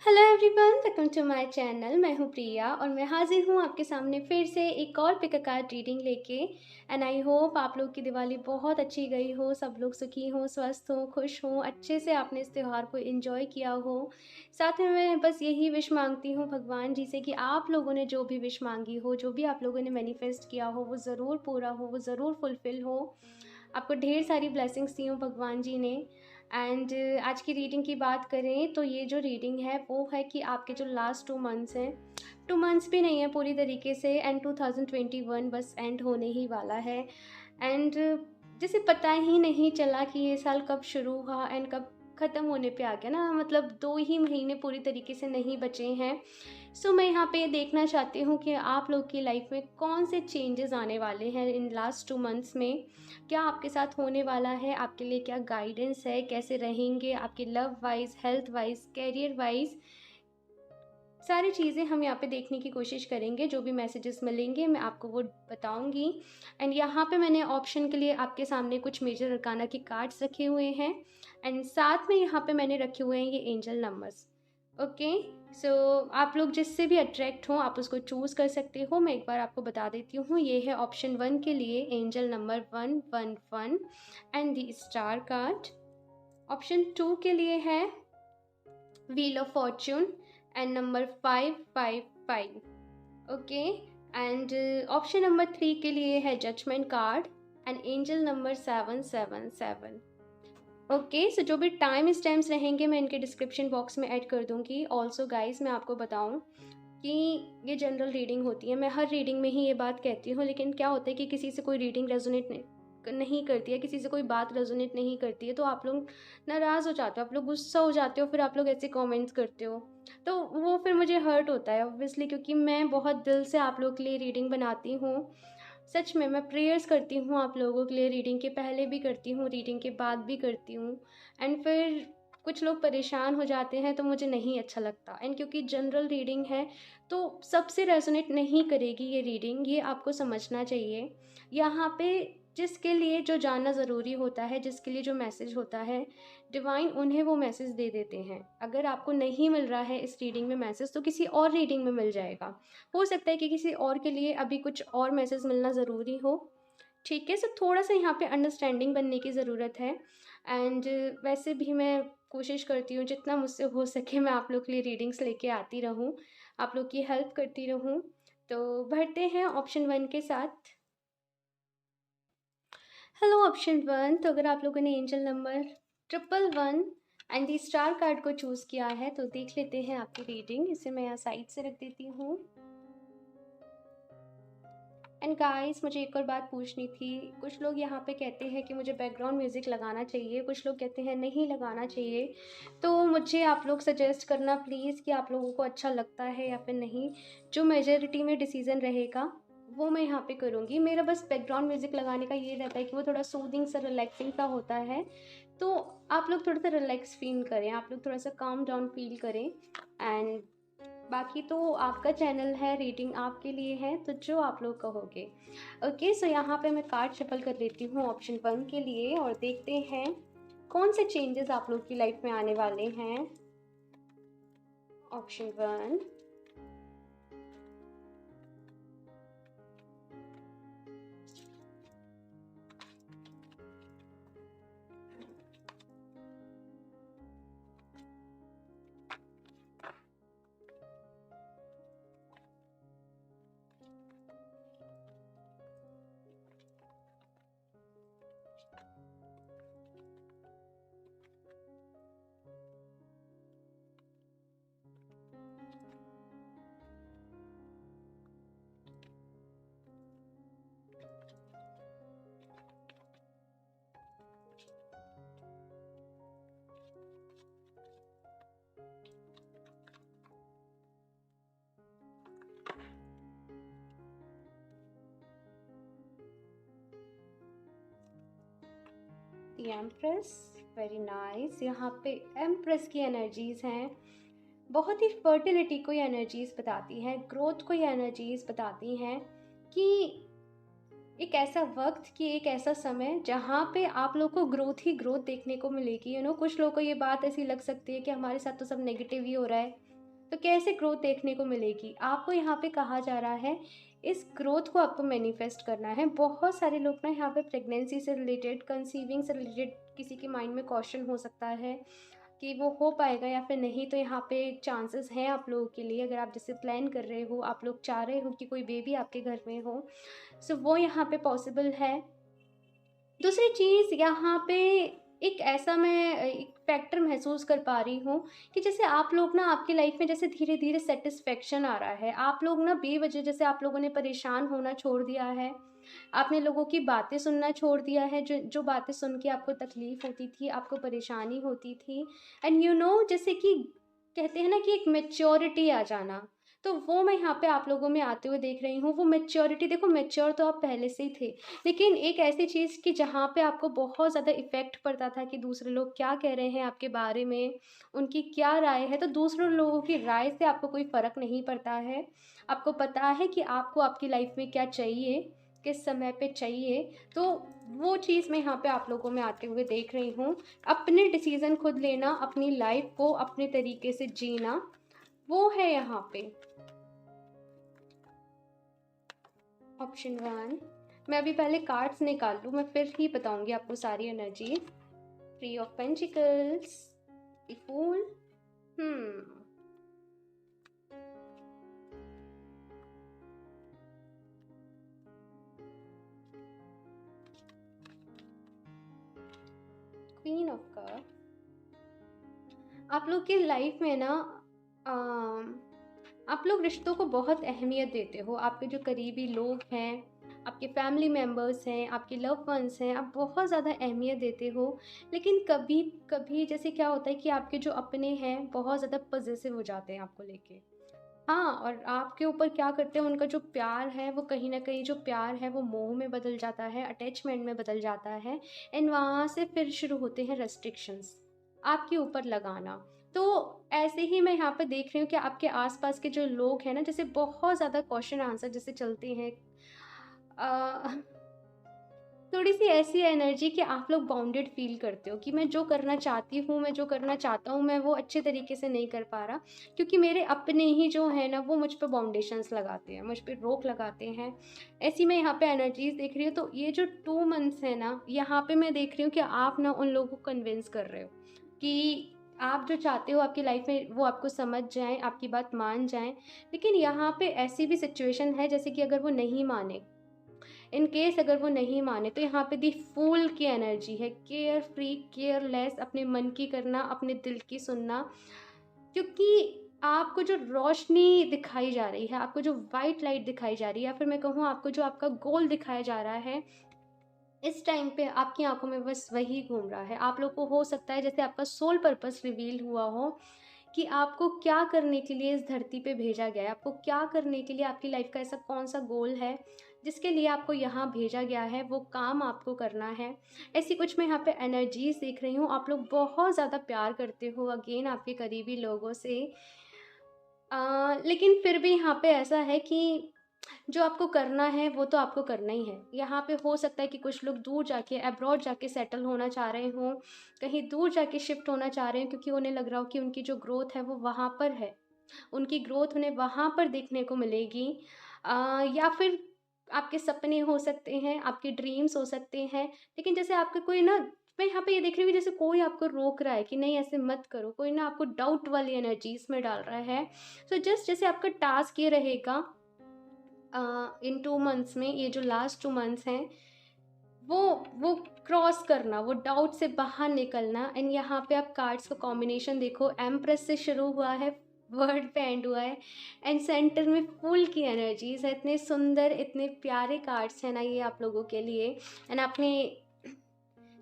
Hello everyone, welcome to my channel. मैं हूं प्रिया और मैं हाजिर हूं आपके सामने फिर से एक और पिक अ कार्ड रीडिंग लेके। एंड आई होप आप लोग की दिवाली बहुत अच्छी गई हो, सब लोग सुखी हों, स्वस्थ हों, खुश हों, अच्छे से आपने इस त्यौहार को एंजॉय किया हो। साथ में मैं बस यही विश मांगती हूं भगवान जी से कि आप लोगों ने जो भी विश मांगी हो, जो भी आप लोगों ने मैनिफेस्ट किया हो, वो ज़रूर पूरा हो, वो ज़रूर फुलफ़िल हो। आपको ढेर सारी ब्लेसिंग्स दी हों भगवान जी ने। एंड आज की रीडिंग की बात करें तो ये जो रीडिंग है वो है कि आपके जो लास्ट 2 मंथ्स हैं, 2 मंथ्स भी नहीं है पूरी तरीके से, एंड 2021 बस एंड होने ही वाला है। एंड जैसे पता ही नहीं चला कि ये साल कब शुरू हुआ एंड कब ख़त्म होने पे आ गया ना, मतलब 2 ही महीने पूरी तरीके से नहीं बचे हैं। सो मैं यहाँ पे देखना चाहती हूँ कि आप लोग की लाइफ में कौन से चेंजेस आने वाले हैं इन लास्ट 2 मंथ्स में। क्या आपके साथ होने वाला है, आपके लिए क्या गाइडेंस है, कैसे रहेंगे आपके love wise, health wise, career wise, सारी चीज़ें हम यहाँ पे देखने की कोशिश करेंगे। जो भी मैसेजेस मिलेंगे मैं आपको वो बताऊंगी। एंड यहाँ पे मैंने ऑप्शन के लिए आपके सामने कुछ मेजर अरकाना के कार्ड्स रखे हुए हैं एंड साथ में यहाँ पे मैंने रखे हुए हैं ये एंजल नंबर्स। ओके, सो आप लोग जिससे भी अट्रैक्ट हो आप उसको चूज़ कर सकते हो। मैं एक बार आपको बता देती हूँ, ये है ऑप्शन 1 के लिए angel number 111 and the star card. Option 2 के लिए है wheel of fortune and number 555। Okay, and option number 3 के लिए है judgement card and angel number 777। Okay, so जो भी टाइम स्टैम्प्स रहेंगे मैं इनके डिस्क्रिप्शन बॉक्स में ऐड कर दूंगी। ऑल्सो गाइज मैं आपको बताऊं कि ये जनरल रीडिंग होती है, मैं हर रीडिंग में ही ये बात कहती हूँ, लेकिन क्या होता है कि किसी से कोई रीडिंग रेजोनेट नहीं करती है, किसी से कोई बात रेजोनेट नहीं करती है तो आप लोग नाराज़ हो जाते हो, आप लोग गुस्सा हो जाते हो, फिर आप लोग ऐसे कमेंट्स करते हो। तो वो फिर मुझे हर्ट होता है ऑब्वियसली, क्योंकि मैं बहुत दिल से आप लोग के लिए रीडिंग बनाती हूँ। सच में मैं प्रेयर्स करती हूँ आप लोगों के लिए, रीडिंग के पहले भी करती हूँ, रीडिंग के बाद भी करती हूँ। एंड फिर कुछ लोग परेशान हो जाते हैं तो मुझे नहीं अच्छा लगता। एंड क्योंकि जनरल रीडिंग है तो सबसे रेजोनेट नहीं करेगी ये रीडिंग, ये आपको समझना चाहिए। यहाँ पे जिसके लिए जो जानना ज़रूरी होता है, जिसके लिए जो मैसेज होता है, डिवाइन उन्हें वो मैसेज दे देते हैं। अगर आपको नहीं मिल रहा है इस रीडिंग में मैसेज तो किसी और रीडिंग में मिल जाएगा। हो सकता है कि किसी और के लिए अभी कुछ और मैसेज मिलना ज़रूरी हो। ठीक है, सो थोड़ा सा यहाँ पे अंडरस्टैंडिंग बनने की ज़रूरत है। एंड वैसे भी मैं कोशिश करती हूँ जितना मुझसे हो सके मैं आप लोग के लिए रीडिंग्स लेके आती रहूँ, आप लोग की हेल्प करती रहूँ। तो बढ़ते हैं ऑप्शन 1 के साथ। हेलो ऑप्शन 1, तो अगर आप लोगों ने angel number 111 and the star card को चूज़ किया है तो देख लेते हैं आपकी रीडिंग। इसे मैं यहाँ साइड से रख देती हूँ। एंड गाइस मुझे एक और बात पूछनी थी, कुछ लोग यहाँ पे कहते हैं कि मुझे बैकग्राउंड म्यूज़िक लगाना चाहिए, कुछ लोग कहते हैं नहीं लगाना चाहिए। तो मुझे आप लोग सजेस्ट करना प्लीज़ कि आप लोगों को अच्छा लगता है या फिर नहीं। जो मेजॉरिटी में डिसीज़न रहेगा वो मैं यहाँ पे करूँगी। मेरा बस बैकग्राउंड म्यूज़िक लगाने का ये रहता है कि वो थोड़ा सूदिंग सा, रिलैक्सिंग सा होता है। तो आप लोग थोड़ा सा रिलैक्स फील करें, आप लोग थोड़ा सा काम डाउन फील करें। एंड बाकी तो आपका चैनल है, रीडिंग आपके लिए है, तो जो आप लोग कहोगे। ओके, सो यहाँ पे मैं कार्ड शफल कर लेती हूँ ऑप्शन 1 के लिए और देखते हैं कौन से चेंजेस आप लोग की लाइफ में आने वाले हैं। Option 1, the empress, very nice. यहाँ पे एम्प्रेस की एनर्जीज हैं, बहुत ही फर्टिलिटी को ये एनर्जीज बताती हैं, ग्रोथ को ये एनर्जीज बताती हैं कि एक ऐसा वक्त, कि एक ऐसा समय जहाँ पे आप लोग को ग्रोथ ही ग्रोथ देखने को मिलेगी। कुछ लोगों को ये बात ऐसी लग सकती है कि हमारे साथ तो सब नेगेटिव ही हो रहा है, तो कैसे ग्रोथ देखने को मिलेगी? आपको यहाँ पे कहा जा रहा है इस ग्रोथ को आपको मैनिफेस्ट करना है। बहुत सारे लोग ना यहाँ पे प्रेगनेंसी से रिलेटेड, कंसीविंग से रिलेटेड किसी के माइंड में क्वेश्चन हो सकता है कि वो हो पाएगा या फिर नहीं। तो यहाँ पे चांसेस हैं आप लोगों के लिए, अगर आप जैसे प्लान कर रहे हो, आप लोग चाह रहे हो कि कोई बेबी आपके घर में हो, सो वो यहाँ पे पॉसिबल है। दूसरी चीज़ यहाँ पे एक ऐसा मैं एक फैक्टर महसूस कर पा रही हूँ कि जैसे आप लोग ना, आपकी लाइफ में जैसे धीरे धीरे सेटिस्फेक्शन आ रहा है। आप लोग ना बेवजह जैसे आप लोगों ने परेशान होना छोड़ दिया है, आपने लोगों की बातें सुनना छोड़ दिया है, जो जो बातें सुन के आपको तकलीफ़ होती थी, आपको परेशानी होती थी। एंड जैसे कि कहते हैं ना कि एक मैच्योरिटी आ जाना, तो वो मैं यहाँ पे आप लोगों में आते हुए देख रही हूँ। वो मैच्योरिटी, देखो मैच्योर तो आप पहले से ही थे, लेकिन एक ऐसी चीज़ कि जहाँ पे आपको बहुत ज़्यादा इफ़ेक्ट पड़ता था कि दूसरे लोग क्या कह रहे हैं आपके बारे में, उनकी क्या राय है। तो दूसरों लोगों की राय से आपको कोई फ़र्क नहीं पड़ता है। आपको पता है कि आपको आपकी लाइफ में क्या चाहिए, किस समय पे चाहिए। तो वो चीज़ मैं यहाँ पे आप लोगों में आते हुए देख रही हूँ। अपने डिसीज़न खुद लेना, अपनी लाइफ को अपने तरीके से जीना, वो है यहाँ पे ऑप्शन 1। मैं अभी पहले कार्ड्स निकाल लूँ, मैं फिर ही बताऊंगी आपको सारी energy. 3 of pentacles, the fool, queen of cup. आप लोग की लाइफ में ना आप लोग रिश्तों को बहुत अहमियत देते हो। आपके जो करीबी लोग हैं, आपके फैमिली मेम्बर्स हैं, आपके लव वंस हैं, आप बहुत ज़्यादा अहमियत देते हो। लेकिन कभी कभी जैसे क्या होता है कि आपके जो अपने हैं बहुत ज़्यादा पॉजेसिव हो जाते हैं आपको लेके। हाँ, और आपके ऊपर क्या करते हैं, उनका जो प्यार है वो कहीं न कहीं जो प्यार है वो मोह में बदल जाता है, अटैचमेंट में बदल जाता है। एंड वहाँ से फिर शुरू होते हैं रेस्ट्रिक्शंस आपके ऊपर लगाना। तो ऐसे ही मैं यहाँ पे देख रही हूँ कि आपके आस-पास के जो लोग हैं ना, जैसे बहुत ज़्यादा क्वेश्चन आंसर जैसे चलते हैं। अ थोड़ी-सी ऐसी एनर्जी कि आप लोग बाउंडेड फ़ील करते हो कि मैं जो करना चाहती हूँ, मैं जो करना चाहता हूँ, मैं वो अच्छे तरीके से नहीं कर पा रहा, क्योंकि मेरे अपने ही जो हैं ना, वो मुझ पे बाउंडेशंस लगाते हैं, मुझ पे रोक लगाते हैं। ऐसी मैं यहाँ पे एनर्जीज़ देख रही हूँ। तो ये जो 2 मंथ्स है ना, यहाँ पे मैं देख रही हूँ कि आप ना उन लोगों को कन्विंस कर रहे हो कि आप जो चाहते हो आपकी लाइफ़ में वो आपको समझ जाएँ, आपकी बात मान जाएँ। लेकिन यहाँ पे ऐसी भी सिचुएशन है जैसे कि अगर वो नहीं माने, इन केस अगर वो नहीं माने, तो यहाँ पे दी फूल की एनर्जी है, केयर फ्री, केयरलेस, अपने मन की करना, अपने दिल की सुनना। क्योंकि आपको जो रोशनी दिखाई जा रही है, आपको जो वाइट लाइट दिखाई जा रही है, या फिर मैं कहूँ आपको जो आपका गोल दिखाया जा रहा है, इस टाइम पे आपकी आंखों में बस वही घूम रहा है। आप लोग को हो सकता है जैसे आपका सोल पर्पस रिवील हुआ हो कि आपको क्या करने के लिए इस धरती पे भेजा गया है, आपको क्या करने के लिए, आपकी लाइफ का ऐसा कौन सा गोल है जिसके लिए आपको यहाँ भेजा गया है, वो काम आपको करना है। ऐसी कुछ मैं यहाँ पे एनर्जीज देख रही हूँ। आप लोग बहुत ज़्यादा प्यार करते हो अगेन आपके करीबी लोगों से। लेकिन फिर भी यहाँ पे ऐसा है कि जो आपको करना है वो तो आपको करना ही है। यहाँ पे हो सकता है कि कुछ लोग दूर जाके, अब्रॉड जाके सेटल होना चाह रहे हों, कहीं दूर जाके शिफ्ट होना चाह रहे हैं, क्योंकि उन्हें लग रहा हो कि उनकी जो ग्रोथ है वो वहाँ पर है। उनकी ग्रोथ उन्हें वहाँ पर देखने को मिलेगी। या फिर आपके सपने हो सकते हैं, आपके ड्रीम्स हो सकते हैं। लेकिन जैसे आपका कोई ना, मैं यहाँ पे ये देख रही हूँ कि जैसे कोई आपको रोक रहा है कि नहीं ऐसे मत करो, कोई ना आपको डाउट वाली एनर्जीज़ में डाल रहा है। तो जस्ट जैसे आपका टास्क ये रहेगा इन 2 मंथ्स में, ये जो लास्ट 2 मंथ्स हैं, वो वो क्रॉस करना, वो डाउट से बाहर निकलना। एंड यहाँ पे आप कार्ड्स का कॉम्बिनेशन देखो, एम्प्रेस से शुरू हुआ है, वर्ड पे एंड हुआ है, एंड सेंटर में फूल की एनर्जीज़ है। इतने सुंदर, इतने प्यारे कार्ड्स हैं ना ये आप लोगों के लिए। एंड आपने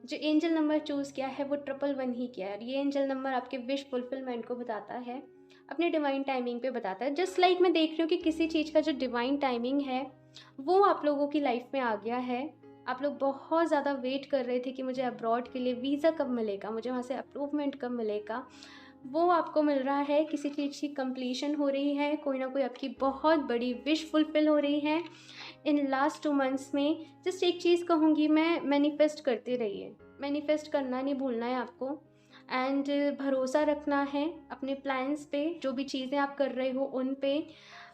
जो एंजल नंबर चूज़ किया है वो 111 ही किया है। ये एंजल नंबर आपके विश फुलफिलमेंट को बताता है, अपने डिवाइन टाइमिंग पे बताता है। जस्ट लाइक मैं देख रही हूँ कि किसी चीज़ का जो डिवाइन टाइमिंग है वो आप लोगों की लाइफ में आ गया है। आप लोग बहुत ज़्यादा वेट कर रहे थे कि मुझे अब्रॉड के लिए वीज़ा कब मिलेगा, मुझे वहाँ से अप्रूवमेंट कब मिलेगा। वो आपको मिल रहा है, किसी चीज़ की कंप्लीशन हो रही है, कोई ना कोई आपकी बहुत बड़ी विश फुलफिल हो रही है इन लास्ट 2 मंथ्स में। जस्ट एक चीज़ कहूँगी मैं, मैनिफेस्ट करते रहिए, मैनिफेस्ट करना नहीं भूलना है आपको। एंड भरोसा रखना है अपने प्लान्स पे, जो भी चीज़ें आप कर रहे हो उन पे,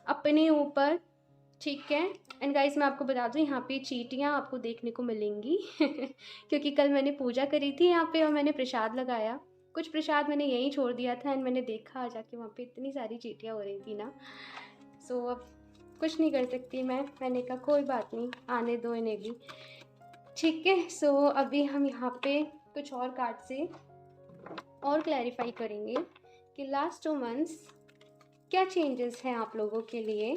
अपने ऊपर, ठीक है। एंड गाइस मैं आपको बता दूँ, यहाँ पे चींटियाँ आपको देखने को मिलेंगी क्योंकि कल मैंने पूजा करी थी यहाँ पे और मैंने प्रसाद लगाया। कुछ प्रसाद मैंने यहीं छोड़ दिया था एंड मैंने देखा जाके वहाँ पे इतनी सारी चींटियाँ हो रही थी ना। सो अब कुछ नहीं कर सकती मैंने कहा कोई बात नहीं, आने दो इन्हें भी, ठीक है। सो अभी हम यहाँ पे कुछ और कार्ड से और क्लैरिफाई करेंगे कि लास्ट 2 मंथ्स क्या चेंजेस हैं आप लोगों के लिए।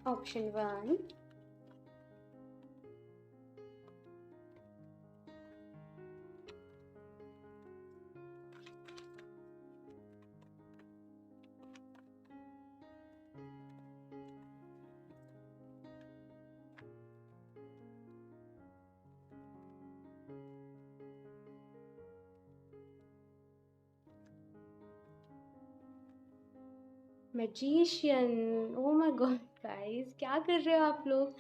Option 1, magician. Oh my God guys, क्या कर रहे हो आप लोग,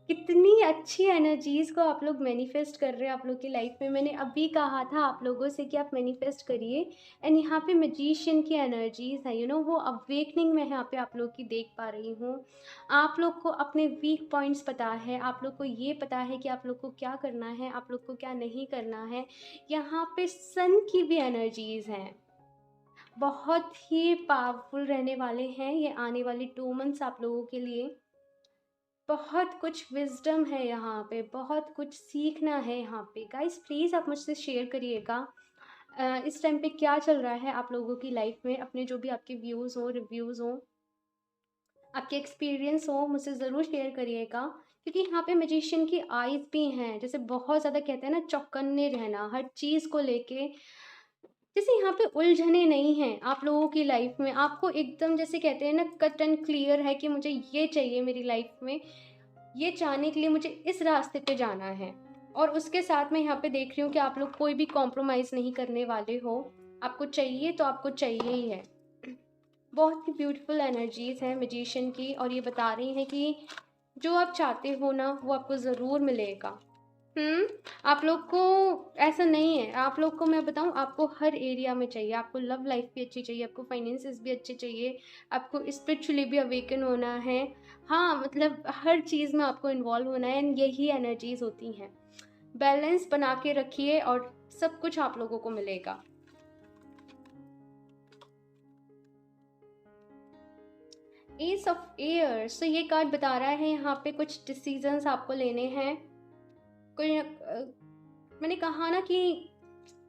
कितनी अच्छी एनर्जीज़ को आप लोग मैनिफेस्ट कर रहे हो आप लोग की लाइफ में। मैंने अभी कहा था आप लोगों से कि आप मैनिफेस्ट करिए, एंड यहाँ पे मैजिशियन की एनर्जीज़ है, वो अवेकनिंग में यहाँ पे आप लोग की देख पा रही हूँ। आप लोग को अपने वीक पॉइंट्स पता है, आप लोग को ये पता है कि आप लोग को क्या करना है, आप लोग को क्या नहीं करना है। यहाँ पे सन की भी एनर्जीज़ हैं, बहुत ही पावरफुल रहने वाले हैं ये आने वाले 2 मंथ्स आप लोगों के लिए। बहुत कुछ विज़डम है यहाँ पे, बहुत कुछ सीखना है यहाँ पे। गाइस प्लीज़ आप मुझसे शेयर करिएगा इस टाइम पे क्या चल रहा है आप लोगों की लाइफ में। अपने जो भी आपके व्यूज़ हो, रिव्यूज़ हो, आपके एक्सपीरियंस हो, मुझसे ज़रूर शेयर करिएगा। क्योंकि यहाँ पे मैजिशियन की आइज़ भी हैं, जैसे बहुत ज़्यादा कहते हैं ना चौकन्ने रहना हर चीज़ को लेके। जैसे यहाँ पे उलझने नहीं हैं आप लोगों की लाइफ में, आपको एकदम जैसे कहते हैं ना कट एंड क्लियर है कि मुझे ये चाहिए मेरी लाइफ में, ये चाहने के लिए मुझे इस रास्ते पे जाना है। और उसके साथ मैं यहाँ पे देख रही हूँ कि आप लोग कोई भी कॉम्प्रोमाइज़ नहीं करने वाले हो, आपको चाहिए तो आपको चाहिए ही है। बहुत ही ब्यूटीफुल एनर्जीज़ हैं मैजिशियन की, और ये बता रही हैं कि जो आप चाहते हो ना वो आपको ज़रूर मिलेगा। आप लोग को ऐसा नहीं है, आप लोग को मैं बताऊँ, आपको हर एरिया में चाहिए। आपको लव लाइफ भी अच्छी चाहिए, आपको फाइनेंसेस भी अच्छे चाहिए, आपको स्पिरिचुअली भी अवेकन होना है। हाँ, मतलब हर चीज़ में आपको इन्वॉल्व होना है, एंड यही एनर्जीज़ होती हैं। बैलेंस बना के रखिए और सब कुछ आप लोगों को मिलेगा। एस ऑफ एयर्स, तो ये कार्ड बता रहा है यहाँ पे कुछ डिसीजंस आपको लेने हैं। कोई मैंने कहा ना कि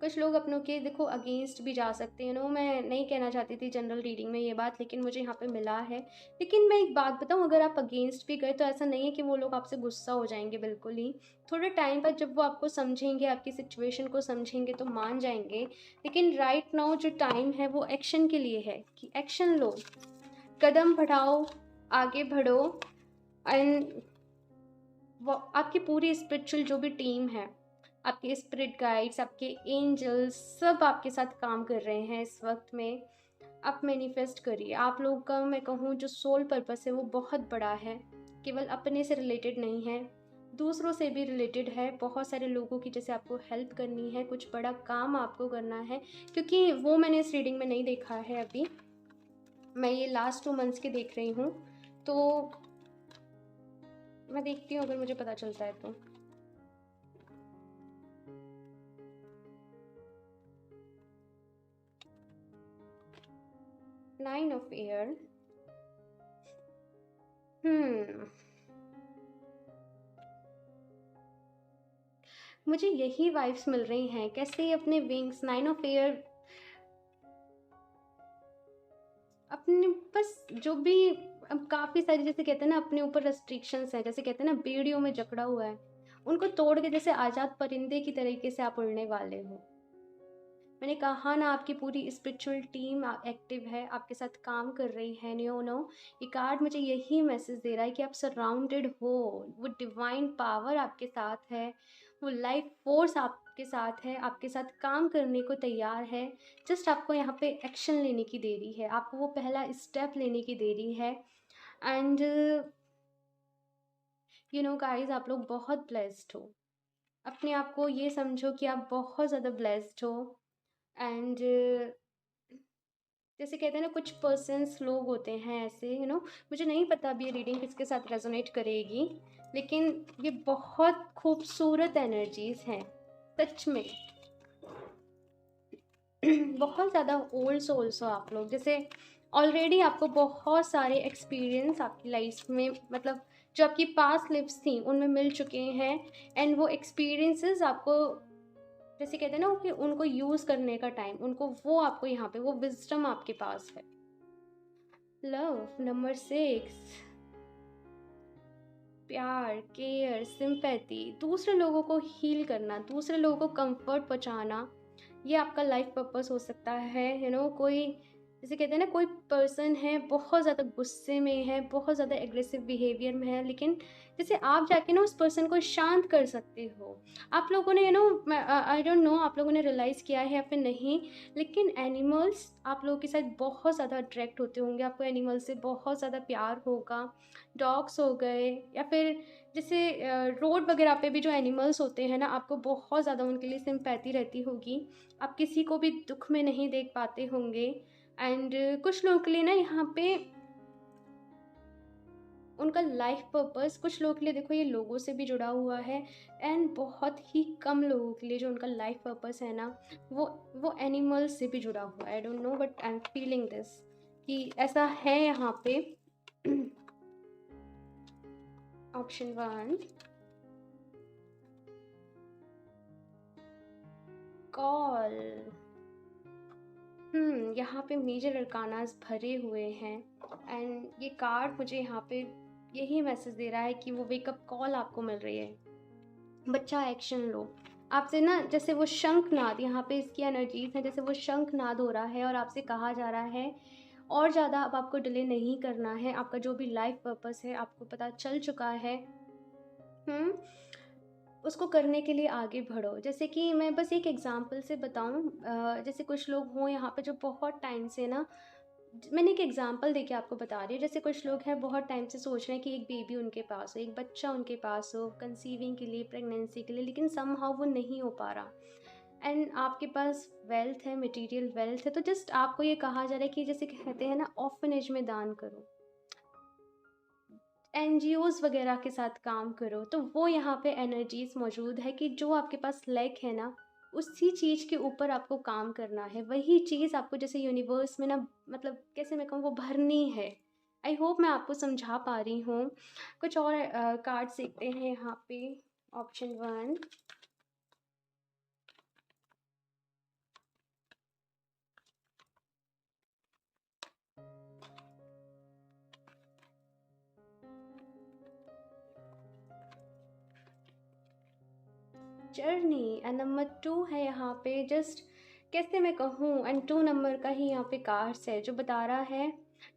कुछ लोग अपनों के देखो अगेंस्ट भी जा सकते हैं। मैं नहीं कहना चाहती थी जनरल रीडिंग में ये बात, लेकिन मुझे यहाँ पे मिला है। लेकिन मैं एक बात बताऊँ, अगर आप अगेंस्ट भी गए तो ऐसा नहीं है कि वो लोग आपसे गुस्सा हो जाएंगे, बिल्कुल ही। थोड़े टाइम बाद जब वो आपको समझेंगे, आपकी सिचुएशन को समझेंगे तो मान जाएंगे। लेकिन राइट नाउ जो टाइम है वो एक्शन के लिए है, कि एक्शन लो, कदम बढ़ाओ, आगे बढ़ो। एंड वो आपकी पूरी स्पिरिचुअल जो भी टीम है, आपके स्पिरिट गाइड्स, आपके एंजल्स, सब आपके साथ काम कर रहे हैं इस वक्त में। आप मैनिफेस्ट करिए। आप लोगों का मैं कहूँ जो सोल पर्पस है वो बहुत बड़ा है, केवल अपने से रिलेटेड नहीं है, दूसरों से भी रिलेटेड है। बहुत सारे लोगों की जैसे आपको हेल्प करनी है, कुछ बड़ा काम आपको करना है, क्योंकि वो मैंने इस रीडिंग में नहीं देखा है अभी। मैं ये लास्ट 2 मंथ्स के देख रही हूँ, तो मैं देखती हूँ अगर मुझे पता चलता है तो। Nine of air. मुझे यही वाइब्स मिल रही हैं, कैसे अपने विंग्स, नाइन ऑफ एयर, अपने बस जो भी, अब काफ़ी सारी जैसे कहते हैं ना अपने ऊपर रेस्ट्रिक्शंस हैं, जैसे कहते हैं ना बेड़ियों में जकड़ा हुआ है, उनको तोड़ के जैसे आज़ाद परिंदे की तरीके से आप उड़ने वाले हो। मैंने कहा ना आपकी पूरी स्पिरिचुअल टीम एक्टिव है, आपके साथ काम कर रही है। ये कार्ड मुझे यही मैसेज दे रहा है कि आप सराउंडेड हो, वो डिवाइन पावर आपके साथ है, वो लाइफ फोर्स आपके साथ है, आपके साथ काम करने को तैयार है। जस्ट आपको यहाँ पे एक्शन लेने की देरी है, आपको वो पहला स्टेप लेने की देरी है। एंड गाइज, आप लोग बहुत ब्लेस्ड हो। अपने आप को ये समझो कि आप बहुत ज़्यादा ब्लेस्ड हो। एंड जैसे कहते हैं ना, कुछ पर्सन्स लोग होते हैं ऐसे, मुझे नहीं पता अभी ये रीडिंग किसके साथ रेजोनेट करेगी, लेकिन ये बहुत खूबसूरत एनर्जीज हैं सच में। बहुत ज़्यादा ओल्ड सोल्स हो आप लोग, जैसे ऑलरेडी आपको बहुत सारे एक्सपीरियंस आपकी लाइफ में, मतलब जो आपकी पास्ट लाइफ्स थी उनमें मिल चुके हैं। एंड वो एक्सपीरियंसेस आपको, जैसे कहते हैं ना कि उनको यूज़ करने का टाइम, उनको वो आपको यहाँ पे वो विजडम आपके पास है। लव नंबर 6, प्यार, केयर, सिंपैथी, दूसरे लोगों को हील करना, दूसरे लोगों को कंफर्ट पहुंचाना, ये आपका लाइफ पर्पस हो सकता है। कोई, जैसे कहते हैं ना, कोई पर्सन है बहुत ज़्यादा गुस्से में है, बहुत ज़्यादा एग्रेसिव बिहेवियर में है, लेकिन जैसे आप जाके ना उस पर्सन को शांत कर सकते हो। आप लोगों ने आई डोंट नो आप लोगों ने रियलाइज़ किया है या फिर नहीं, लेकिन एनिमल्स आप लोगों के साथ बहुत ज़्यादा अट्रैक्ट होते होंगे, आपको एनिमल से बहुत ज़्यादा प्यार होगा। डॉग्स हो गए, या फिर जैसे रोड वगैरह पे भी जो एनिमल्स होते हैं ना, आपको बहुत ज़्यादा उनके लिए सिंपैथी रहती होगी। आप किसी को भी दुख में नहीं देख पाते होंगे। एंड कुछ लोगों के लिए ना यहाँ पे उनका लाइफ पर्पस, कुछ लोगों के लिए देखो ये लोगों से भी जुड़ा हुआ है। एंड बहुत ही कम लोगों के लिए जो उनका लाइफ पर्पस है ना, वो एनिमल्स से भी जुड़ा हुआ है। I don't know but I am feeling this कि ऐसा है यहाँ पे। Option 1, call. यहाँ पे मेजर अरकानास भरे हुए हैं। एंड ये कार्ड मुझे यहाँ पे यही मैसेज दे रहा है कि वो वेकअप कॉल आपको मिल रही है। बच्चा एक्शन लो। आपसे ना, जैसे वो शंखनाद, यहाँ पे इसकी एनर्जीज है, जैसे वो शंखनाद हो रहा है और आपसे कहा जा रहा है और ज़्यादा अब आपको डिले नहीं करना है। आपका जो भी लाइफ पर्पस है आपको पता चल चुका है। उसको करने के लिए आगे बढ़ो। जैसे कि मैं बस एक एग्ज़ाम्पल से बताऊँ, जैसे कुछ लोग हों यहाँ पे जो बहुत टाइम से ना, मैंने एक एग्ज़ाम्पल देके आपको बता रही हूँ। जैसे कुछ लोग हैं बहुत टाइम से सोच रहे हैं कि एक बेबी उनके पास हो, एक बच्चा उनके पास हो, कंसीविंग के लिए, प्रेगनेंसी के लिए, लेकिन समहाउ वो नहीं हो पा रहा। एंड आपके पास वेल्थ है, मटेरियल वेल्थ है, तो जस्ट आपको ये कहा जा रहा है कि जैसे कहते हैं ना, ऑर्फनेज में दान करो, एनजीओज़ वगैरह के साथ काम करो। तो वो यहाँ पे एनर्जीज़ मौजूद है कि जो आपके पास लैक है ना, उसी चीज़ के ऊपर आपको काम करना है। वही चीज़ आपको जैसे यूनिवर्स में ना, मतलब कैसे मैं कहूँ, वो भरनी है। आई होप मैं आपको समझा पा रही हूँ। कुछ और कार्ड्स देखते हैं यहाँ पे। Option 1, journey. एंड नंबर 2 है यहाँ पे। जस्ट कैसे मैं कहूँ, एंड 2 नंबर का ही यहाँ पे कार्ड्स है जो बता रहा है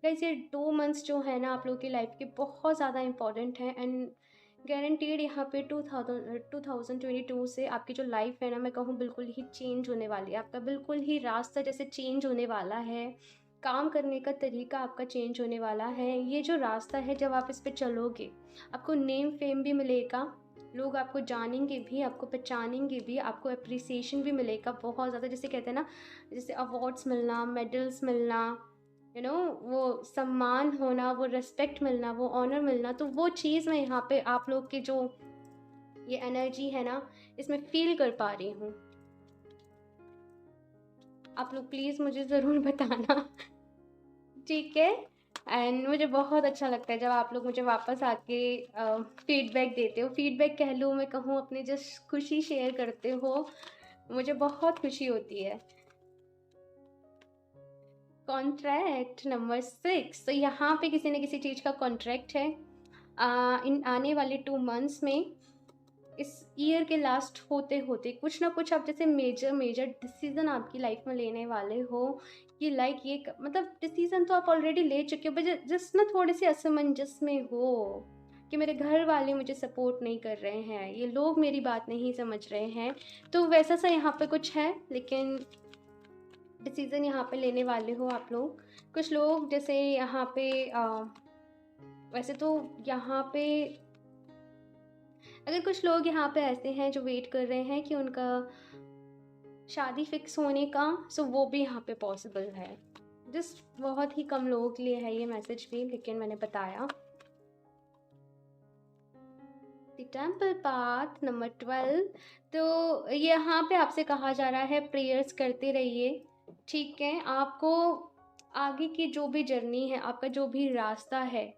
गाइस, ये 2 मंथ्स जो है ना आप लोगों की लाइफ के बहुत ज़्यादा इंपॉर्टेंट है। एंड गारंटीड यहाँ पे 2022 से आपकी जो लाइफ है ना, मैं कहूँ बिल्कुल ही चेंज होने वाली है। आपका बिल्कुल ही रास्ता जैसे चेंज होने वाला है, काम करने का तरीका आपका चेंज होने वाला है। ये जो रास्ता है, जब आप इस पे चलोगे, आपको नेम फेम भी मिलेगा, लोग आपको जानेंगे भी, आपको पहचानेंगे भी, आपको अप्रिसिएशन भी मिलेगा बहुत ज़्यादा। जैसे कहते हैं ना, जैसे अवार्ड्स मिलना, मेडल्स मिलना, वो सम्मान होना, वो रिस्पेक्ट मिलना, वो ऑनर मिलना, तो वो चीज़ मैं यहाँ पे आप लोग की जो ये एनर्जी है ना, इसमें फील कर पा रही हूँ। आप लोग प्लीज़ मुझे ज़रूर बताना। ठीक है। एंड मुझे बहुत अच्छा लगता है जब आप लोग मुझे वापस आके फीडबैक देते हो, फीडबैक कह लूँ, मैं कहूँ अपनी जस्ट खुशी शेयर करते हो, मुझे बहुत खुशी होती है। कॉन्ट्रैक्ट नंबर 6, तो यहाँ पे किसी न किसी चीज़ का कॉन्ट्रैक्ट है। इन आने वाले 2 मंथ्स में, इस ईयर के लास्ट होते होते कुछ ना कुछ आप जैसे मेजर मेजर डिसीजन आपकी लाइफ में लेने वाले हो। कि लाइक मतलब डिसीजन तो आप ऑलरेडी ले चुके हो, बट जस्ट ना थोड़े से असमंजस में हो कि मेरे घर वाले मुझे सपोर्ट नहीं कर रहे हैं, ये लोग मेरी बात नहीं समझ रहे हैं। तो वैसा सा यहाँ पे कुछ है, लेकिन डिसीज़न यहाँ पे लेने वाले हो आप लोग। कुछ लोग जैसे यहाँ पे वैसे तो यहाँ पे, अगर कुछ लोग यहाँ पे ऐसे हैं जो वेट कर रहे हैं कि उनका शादी फिक्स होने का, सो वो भी यहाँ पे पॉसिबल है। जस्ट बहुत ही कम लोगों के लिए है ये मैसेज भी, लेकिन मैंने बताया। द टेम्पल पाथ नंबर 12, तो यहाँ पे आपसे कहा जा रहा है प्रेयर्स करते रहिए, ठीक है। आपको आगे की जो भी जर्नी है, आपका जो भी रास्ता है,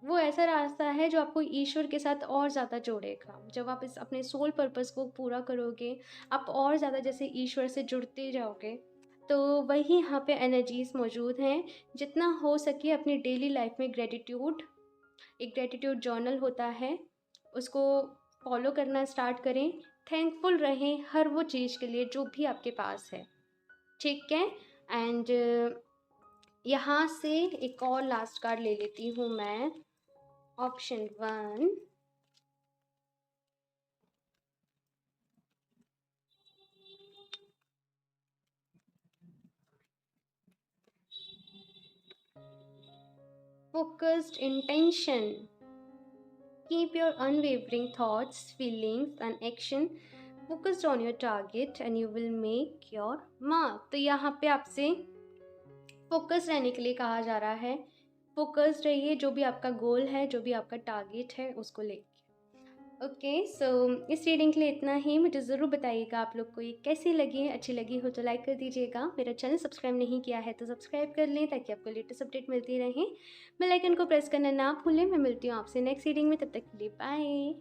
वो ऐसा रास्ता है जो आपको ईश्वर के साथ और ज़्यादा जोड़ेगा। जब आप इस अपने सोल पर्पस को पूरा करोगे, आप और ज़्यादा जैसे ईश्वर से जुड़ते जाओगे, तो वही यहाँ पे एनर्जीज मौजूद हैं। जितना हो सके अपनी डेली लाइफ में ग्रेटिट्यूड, एक ग्रेटिट्यूड जर्नल होता है, उसको फॉलो करना स्टार्ट करें। थैंकफुल रहें हर वो चीज़ के लिए जो भी आपके पास है, ठीक है। एंड यहाँ से एक और लास्ट कार्ड ले लेती हूँ मैं, option 1। Focused intention. Keep your unwavering thoughts, feelings and action focused on your target and you will make your mark. तो यहाँ पे आपसे फोकस रहने के लिए कहा जा रहा है। फोकस्ड रहिए, जो भी आपका गोल है, जो भी आपका टारगेट है, उसको लेके। ओके, सो इस रीडिंग के लिए इतना ही। मुझे ज़रूर बताइएगा आप लोग को ये कैसी लगी। अच्छी लगी हो तो लाइक कर दीजिएगा। मेरा चैनल सब्सक्राइब नहीं किया है तो सब्सक्राइब कर लें, ताकि आपको लेटेस्ट अपडेट मिलती रहे। बेल आइकन को प्रेस करना ना भूलें। मैं मिलती हूँ आपसे नेक्स्ट रीडिंग में, तब तक के लिए बाय।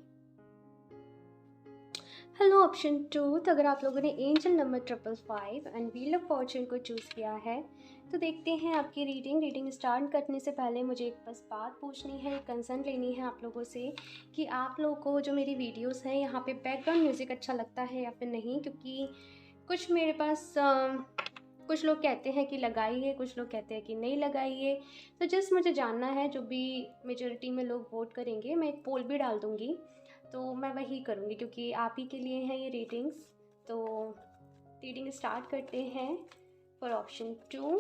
हेलो ऑप्शन 2, तो अगर आप लोगों ने angel number 555 and wheel of Fortune को चूज़ किया है, तो देखते हैं आपकी रीडिंग स्टार्ट करने से पहले मुझे एक बस बात पूछनी है, कंसर्न लेनी है आप लोगों से, कि आप लोगों को जो मेरी वीडियोस हैं यहाँ पे बैकग्राउंड म्यूज़िक अच्छा लगता है या फिर नहीं। क्योंकि कुछ मेरे पास कुछ लोग कहते हैं कि लगाइए, कुछ लोग कहते हैं कि नहीं लगाइए। तो जस्ट मुझे जानना है, जो भी मेजॉरिटी में लोग वोट करेंगे, मैं एक पोल भी डाल दूँगी, तो मैं वही करूँगी क्योंकि आप ही के लिए हैं ये रीडिंग्स। तो रीडिंग स्टार्ट करते हैं फॉर ऑप्शन 2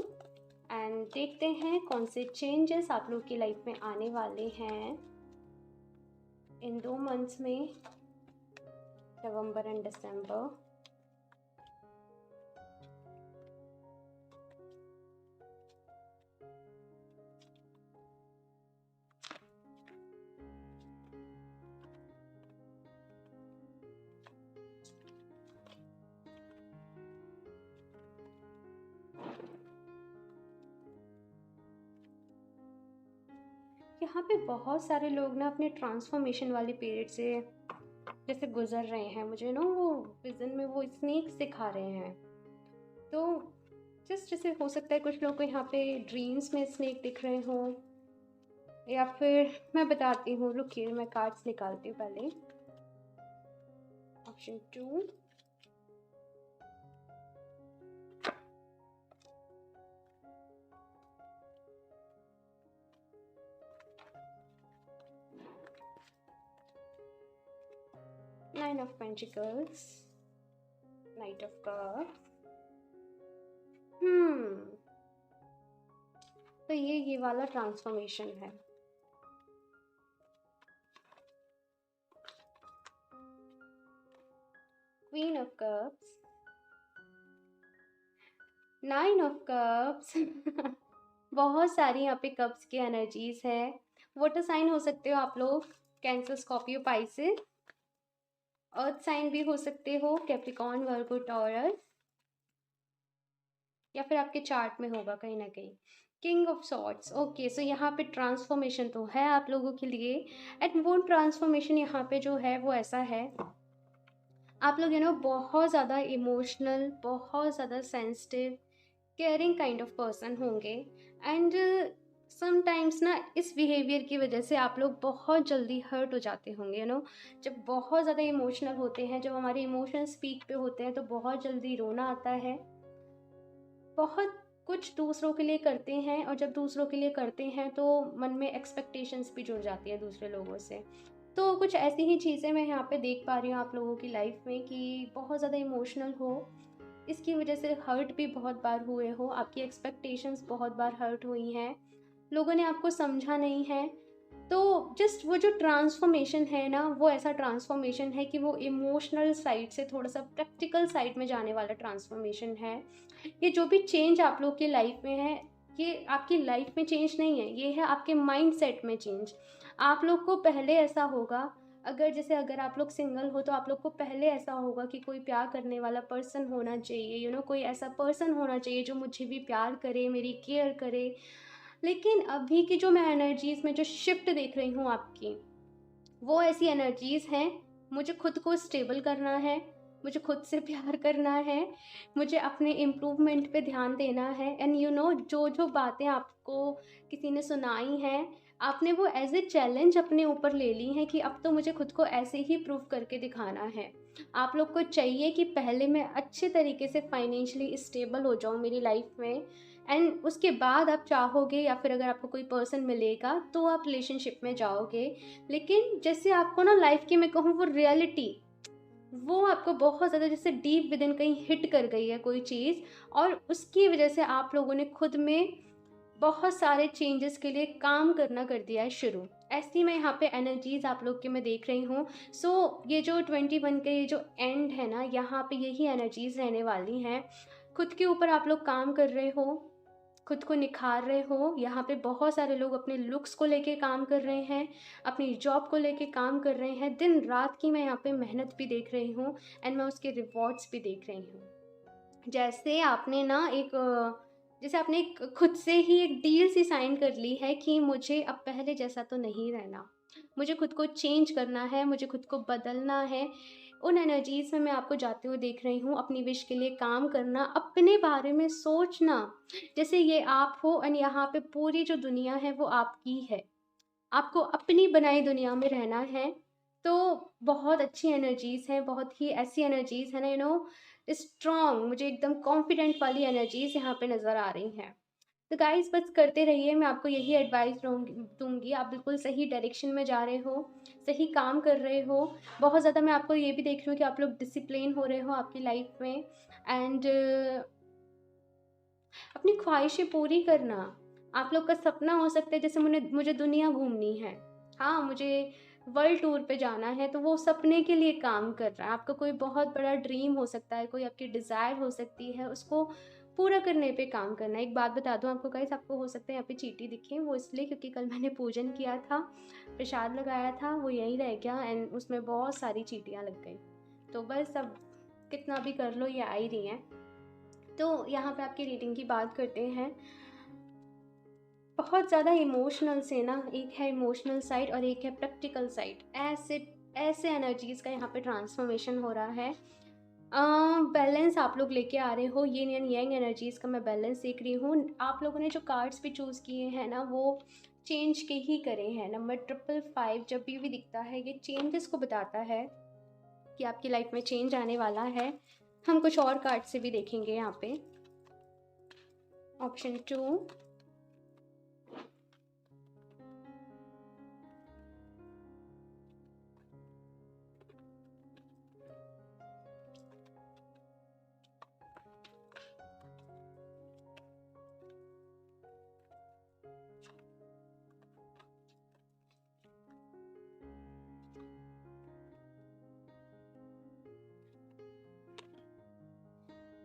एंड देखते हैं कौन से चेंजेस आप लोग की लाइफ में आने वाले हैं इन 2 मंथ्स में, नवंबर एंड दिसंबर। यहाँ पे बहुत सारे लोग ना अपने ट्रांसफॉर्मेशन वाले पीरियड से जैसे गुजर रहे हैं। मुझे ना वो विजन में वो स्नेक्स दिखा रहे हैं। तो जस्ट जैसे हो सकता है कुछ लोग को यहाँ पे ड्रीम्स में स्नेक दिख रहे हों, या फिर मैं बताती हूँ, रुकिए मैं कार्ड्स निकालती हूँ पहले। Option 2, nine of pentacles, night of cups. तो ये वाला ट्रांसफॉर्मेशन है। Queen of cups, nine of cups. बहुत सारी यहाँ पे कप्स की एनर्जीज है। वाटर साइन हो सकते हो आप लोग, Cancer, Scorpio, Pisces. Earth sign भी हो सकते हो, कैप्रिकॉर्न, वर्गो, टॉरस, या फिर आपके चार्ट में होगा कहीं ना कहीं। King of swords. ओके, सो यहाँ पे ट्रांसफॉर्मेशन तो है आप लोगों के लिए। एंड वो ट्रांसफॉर्मेशन यहाँ पे जो है वो ऐसा है, आप लोग बहुत ज़्यादा इमोशनल, बहुत ज़्यादा sensitive, caring kind of person होंगे। एंड समटाइम्स ना इस बिहेवियर की वजह से आप लोग बहुत जल्दी हर्ट हो जाते होंगे। जब बहुत ज़्यादा इमोशनल होते हैं, जब हमारे इमोशंस पीक पे होते हैं, तो बहुत जल्दी रोना आता है। बहुत कुछ दूसरों के लिए करते हैं, और जब दूसरों के लिए करते हैं तो मन में एक्सपेक्टेशंस भी जुड़ जाती है दूसरे लोगों से। तो कुछ ऐसी ही चीज़ें मैं यहाँ पे देख पा रही हूँ आप लोगों की लाइफ में, कि बहुत ज़्यादा इमोशनल हो, इसकी वजह से हर्ट भी बहुत बार हुए हो, आपकी एक्सपेक्टेशंस बहुत बार हर्ट हुई हैं, लोगों ने आपको समझा नहीं है, तो जस्ट वो जो ट्रांसफ़ॉर्मेशन है ना, वो ऐसा ट्रांसफ़ॉर्मेशन है कि वो इमोशनल साइड से थोड़ा-सा प्रैक्टिकल साइड में जाने वाला ट्रांसफ़ॉर्मेशन है। ये जो भी चेंज आप लोग की लाइफ़ में है, ये आपकी लाइफ़ में चेंज नहीं है, ये है आपके माइंडसेट में चेंज। आप लोग को पहले ऐसा होगा, अगर आप लोग सिंगल हो तो आप लोग को पहले ऐसा होगा कि कोई प्यार करने वाला पर्सन होना चाहिए, कोई ऐसा पर्सन होना चाहिए जो मुझे भी प्यार करे, मेरी केयर करे। लेकिन अभी की जो मैं एनर्जीज़ में जो शिफ्ट देख रही हूँ आपकी, वो ऐसी एनर्जीज़ हैं, मुझे खुद को स्टेबल करना है, मुझे खुद से प्यार करना है, मुझे अपने इम्प्रूवमेंट पे ध्यान देना है। एंड जो-जो बातें आपको किसी ने सुनाई हैं, आपने वो एज़ ए चैलेंज अपने ऊपर ले ली हैं कि अब तो मुझे खुद को ऐसे ही प्रूव करके दिखाना है। आप लोग को चाहिए कि पहले मैं अच्छे तरीके से फाइनेंशियली स्टेबल हो जाऊँ मेरी लाइफ़ में, एंड उसके बाद आप चाहोगे या फिर अगर आपको कोई पर्सन मिलेगा, तो आप रिलेशनशिप में जाओगे। लेकिन जैसे आपको ना लाइफ की मैं कहूँ वो रियलिटी, वो आपको बहुत ज़्यादा जैसे डीप विदिन कहीं हिट कर गई है कोई चीज़, और उसकी वजह से आप लोगों ने खुद में बहुत सारे चेंजेस के लिए काम करना कर दिया है शुरू। ऐसी मैं यहाँ पे एनर्जीज़ आप लोग की मैं देख रही हूँ। ये जो 21 के ये जो एंड है ना, यहाँ पे यही एनर्जीज़ रहने वाली हैं। खुद के ऊपर आप लोग काम कर रहे हो, खुद को निखार रहे हो। यहाँ पे बहुत सारे लोग अपने लुक्स को लेके काम कर रहे हैं, अपनी जॉब को लेके काम कर रहे हैं। दिन रात की मैं यहाँ पे मेहनत भी देख रही हूँ, एंड मैं उसके रिवॉर्ड्स भी देख रही हूँ। जैसे आपने ना जैसे आपने एक खुद से ही एक डील सी साइन कर ली है कि मुझे अब पहले जैसा तो नहीं रहना। मुझे खुद को चेंज करना है, मुझे खुद को बदलना है। उन एनर्जीज़ में मैं आपको जाते हुए देख रही हूँ, अपनी विश के लिए काम करना, अपने बारे में सोचना। जैसे ये आप हो, एंड यहाँ पे पूरी जो दुनिया है वो आपकी है। आपको अपनी बनाई दुनिया में रहना है। तो बहुत अच्छी एनर्जीज़ हैं, बहुत ही ऐसी एनर्जीज़ हैं ना, स्ट्रॉन्ग, मुझे एकदम कॉन्फिडेंट वाली एनर्जीज़ यहाँ पे नज़र आ रही हैं। तो गाइज़ बस करते रहिए, मैं आपको यही एडवाइस दूँगी। आप बिल्कुल सही डायरेक्शन में जा रहे हो, सही काम कर रहे हो। बहुत ज़्यादा मैं आपको ये भी देख रही हूँ कि आप लोग डिसिप्लिन हो रहे हो आपकी लाइफ़ में, एंड अपनी ख्वाहिशें पूरी करना। आप लोग का सपना हो सकता है जैसे मुझे दुनिया घूमनी है। हाँ, मुझे वर्ल्ड टूर पे जाना है, तो वो सपने के लिए काम कर रहा है। आपका कोई बहुत बड़ा ड्रीम हो सकता है, कोई आपकी डिज़ायर हो सकती है, उसको पूरा करने पे काम करना है। एक बात बता दूँ आपको गाइस, आपको हो सकता है यहाँ पे चींटी दिखे, वो इसलिए क्योंकि कल मैंने पूजन किया था, प्रसाद लगाया था, वो यहीं रह गया, एंड उसमें बहुत सारी चींटियाँ लग गई। तो बस अब कितना भी कर लो, ये आ ही रही हैं। तो यहाँ पे आपकी रीडिंग की बात करते हैं। बहुत ज़्यादा इमोशनल से ना, एक है इमोशनल साइड और एक है प्रैक्टिकल साइड। ऐसे ऐसे एनर्जीज़ का यहाँ पे ट्रांसफॉर्मेशन हो रहा है। बैलेंस आप लोग लेके आ रहे हो, यिन एंड यांग एनर्जीज़ का मैं बैलेंस देख रही हूँ। आप लोगों ने जो कार्ड्स भी चूज़ किए हैं ना, वो चेंज के ही करे हैं। नंबर 555 जब भी दिखता है, ये चेंजेस को बताता है कि आपकी लाइफ में चेंज आने वाला है। हम कुछ और कार्ड से भी देखेंगे यहाँ पे। Option 2,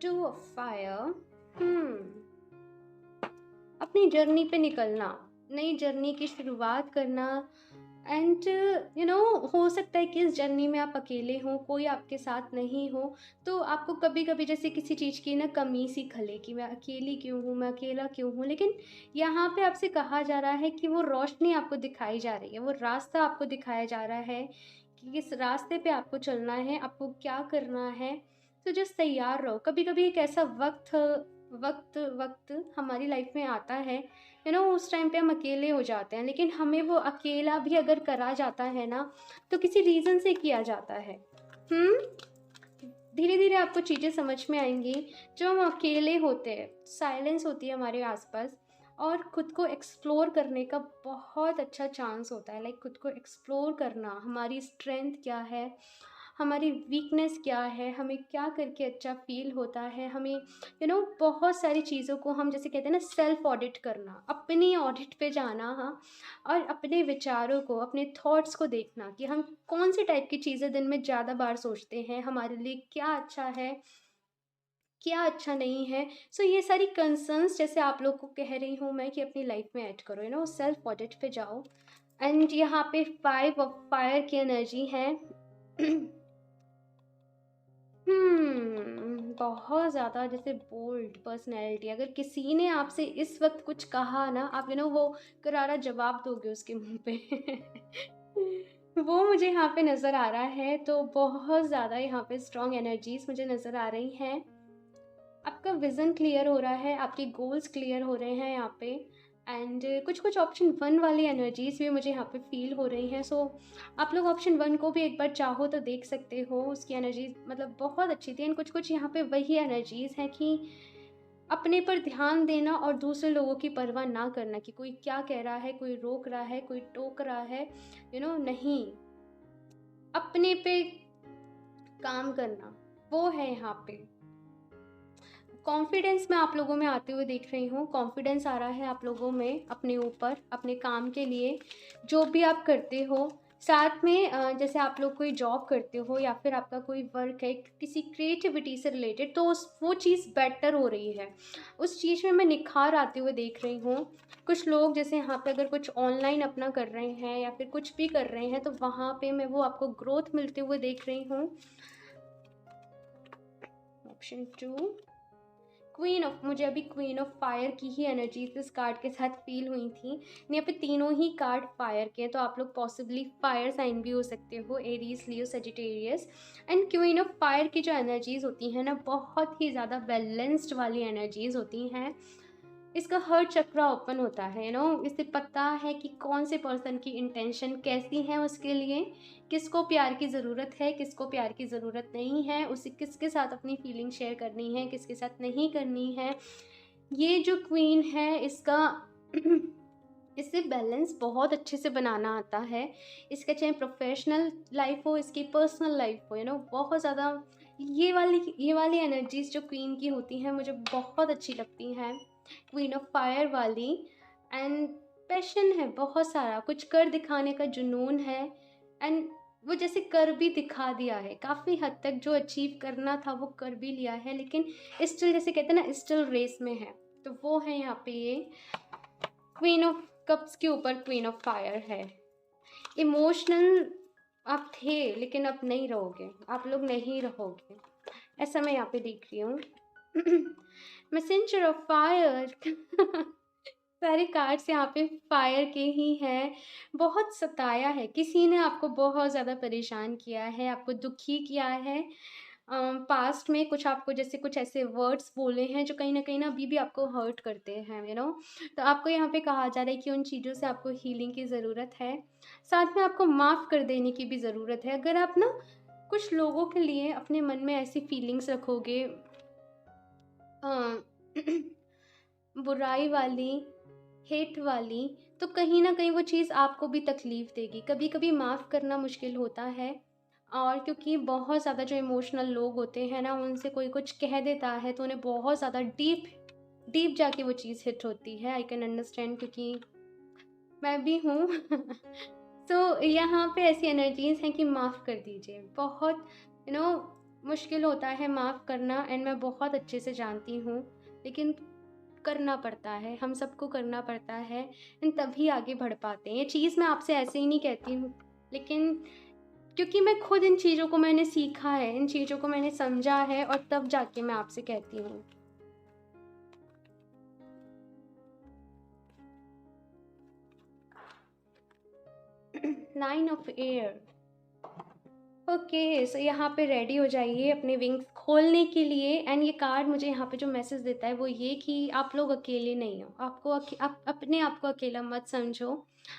2 of fire. अपनी जर्नी पे निकलना, नई जर्नी की शुरुआत करना, एंड हो सकता है कि इस जर्नी में आप अकेले हो, कोई आपके साथ नहीं हो। तो आपको कभी कभी जैसे किसी चीज़ की ना कमी सी खले कि मैं अकेली क्यों हूँ, मैं अकेला क्यों हूँ। लेकिन यहाँ पे आपसे कहा जा रहा है कि वो रोशनी आपको दिखाई जा रही है, वो रास्ता आपको दिखाया जा रहा है कि किस रास्ते पे आपको चलना है, आपको क्या करना है। तो जस्ट तैयार रहो। कभी कभी एक ऐसा वक्त वक्त हमारी लाइफ में आता है, उस टाइम पे हम अकेले हो जाते हैं, लेकिन हमें वो अकेला भी अगर करा जाता है ना, तो किसी रीज़न से किया जाता है। धीरे धीरे आपको चीज़ें समझ में आएंगी। जब हम अकेले होते हैं, साइलेंस होती है हमारे आसपास, और खुद को एक्सप्लोर करने का बहुत अच्छा चांस होता है। लाइक खुद को एक्सप्लोर करना, हमारी स्ट्रेंथ क्या है, हमारी वीकनेस क्या है, हमें क्या करके अच्छा फ़ील होता है, हमें बहुत सारी चीज़ों को हम जैसे कहते हैं ना सेल्फ ऑडिट करना, अपनी ऑडिट पे जाना, हाँ, और अपने विचारों को, अपने थॉट्स को देखना कि हम कौन-सी टाइप की चीज़ें दिन में ज़्यादा बार सोचते हैं, हमारे लिए क्या अच्छा है, क्या अच्छा नहीं है। सो ये सारी कंसर्न्स जैसे आप लोग को कह रही हूँ मैं कि अपनी लाइफ में ऐड करो, सेल्फ ऑडिट पे जाओ। एंड यहाँ पे 5 ऑफ फायर की एनर्जी है। बहुत ज़्यादा जैसे बोल्ड पर्सनैलिटी, अगर किसी ने आपसे इस वक़्त कुछ कहा ना, आप वो करारा जवाब दोगे उसके मुँह पे। वो मुझे यहाँ पे नज़र आ रहा है, तो बहुत ज़्यादा यहाँ पे स्ट्रॉन्ग एनर्जीज़ मुझे नज़र आ रही हैं। आपका विज़न क्लियर हो रहा है, आपके गोल्स क्लियर हो रहे हैं यहाँ पे। एंड कुछ-कुछ ऑप्शन 1 वाली एनर्जीज़ भी मुझे यहाँ पे फ़ील हो रही हैं। सो आप लोग ऑप्शन 1 को भी एक बार चाहो तो देख सकते हो, उसकी एनर्जीज़ मतलब बहुत अच्छी थी। एंड कुछ-कुछ यहाँ पे वही एनर्जीज़ हैं कि अपने पर ध्यान देना और दूसरे लोगों की परवाह ना करना कि कोई क्या कह रहा है, कोई रोक रहा है, कोई टोक रहा है, नहीं। अपने पे काम करना, वो है यहाँ पे। कॉन्फिडेंस मैं आप लोगों में आते हुए देख रही हूँ, कॉन्फिडेंस आ रहा है आप लोगों में अपने ऊपर, अपने काम के लिए, जो भी आप करते हो। साथ में जैसे आप लोग कोई जॉब करते हो या फिर आपका कोई वर्क है किसी क्रिएटिविटी से रिलेटेड, तो उस वो चीज़ बेटर हो रही है। उस चीज़ में मैं निखार आते हुए देख रही हूँ। कुछ लोग जैसे यहाँ पे अगर कुछ ऑनलाइन अपना कर रहे हैं या फिर कुछ भी कर रहे हैं, तो वहाँ पे मैं वो आपको ग्रोथ मिलते हुए देख रही हूँ। ऑप्शन 2, क्वीन ऑफ, मुझे अभी क्वीन ऑफ फायर की ही एनर्जीज इस कार्ड के साथ फील हुई थी। यहाँ पे तीनों ही कार्ड फायर के हैं, तो आप लोग पॉसिबली फायर साइन भी हो सकते हो, Aries, Leo, Sagittarius. And queen of fire की जो एनर्जीज होती हैं ना, बहुत ही ज़्यादा बैलेंस्ड वाली एनर्जीज होती हैं। इसका हर चक्रा ओपन होता है, इससे पता है कि कौन से पर्सन की इंटेंशन कैसी है उसके लिए, किसको प्यार की ज़रूरत है, किसको प्यार की ज़रूरत नहीं है, उसे किसके साथ अपनी फीलिंग शेयर करनी है, किसके साथ नहीं करनी है। ये जो क्वीन है इसका इससे बैलेंस बहुत अच्छे से बनाना आता है। इसका चाहे प्रोफेशनल लाइफ हो, इसकी पर्सनल लाइफ हो, बहुत ज़्यादा ये वाली एनर्जीज जो क्वीन की होती हैं मुझे बहुत अच्छी लगती हैं। क्वीन ऑफ फायर वाली। एंड पैशन है बहुत सारा, कुछ कर दिखाने का जुनून है। एंड वो जैसे कर भी दिखा दिया है, काफ़ी हद तक जो अचीव करना था वो कर भी लिया है, लेकिन स्टिल जैसे कहते हैं ना, स्टिल रेस में है। तो वो है यहाँ पे ये क्वीन ऑफ कप्स के ऊपर क्वीन ऑफ फायर है। इमोशनल आप थे, लेकिन अब नहीं रहोगे, आप लोग नहीं रहोगे, ऐसा मैं यहाँ पे देख रही हूँ। Messenger of fire. सारे कार्ड्स यहाँ पे फायर के ही हैं। बहुत सताया है, किसी ने आपको बहुत ज़्यादा परेशान किया है, आपको दुखी किया है। पास्ट में कुछ आपको जैसे कुछ ऐसे वर्ड्स बोले हैं जो कहीं ना अभी भी आपको हर्ट करते हैं, तो आपको यहाँ पे कहा जा रहा है कि उन चीज़ों से आपको हीलिंग की ज़रूरत है। साथ में आपको माफ़ कर देने की भी ज़रूरत है। अगर आप ना कुछ लोगों के लिए अपने मन में ऐसी फीलिंग्स रखोगे, बुराई वाली, हेट वाली, तो कहीं न कहीं वो चीज़ आपको भी तकलीफ़ देगी। कभी-कभी माफ़ करना मुश्किल होता है, और क्योंकि बहुत ज़्यादा जो इमोशनल लोग होते हैं ना, उनसे कोई कुछ कह देता है तो उन्हें बहुत ज़्यादा डीप डीप जाके वो चीज़ हिट होती है। आई कैन अंडरस्टैंड, क्योंकि मैं भी हूँ। तो यहाँ पे ऐसी एनर्जीज़ हैं कि माफ़ कर दीजिए। बहुत मुश्किल होता है माफ़ करना, एंड मैं बहुत अच्छे से जानती हूँ, लेकिन करना पड़ता है, हम सबको करना पड़ता है, एंड तभी आगे बढ़ पाते हैं। ये चीज़ मैं आपसे ऐसे ही नहीं कहती हूँ, लेकिन क्योंकि मैं खुद इन चीज़ों को मैंने सीखा है, इन चीज़ों को मैंने समझा है, और तब जाके मैं आपसे कहती हूँ। Nine of air. ओके, सो यहाँ पे रेडी हो जाइए अपने विंग्स खोलने के लिए। एंड ये कार्ड मुझे यहाँ पे जो मैसेज देता है वो ये कि आप लोग अकेले नहीं हो। आप अपने आप को अकेला मत समझो।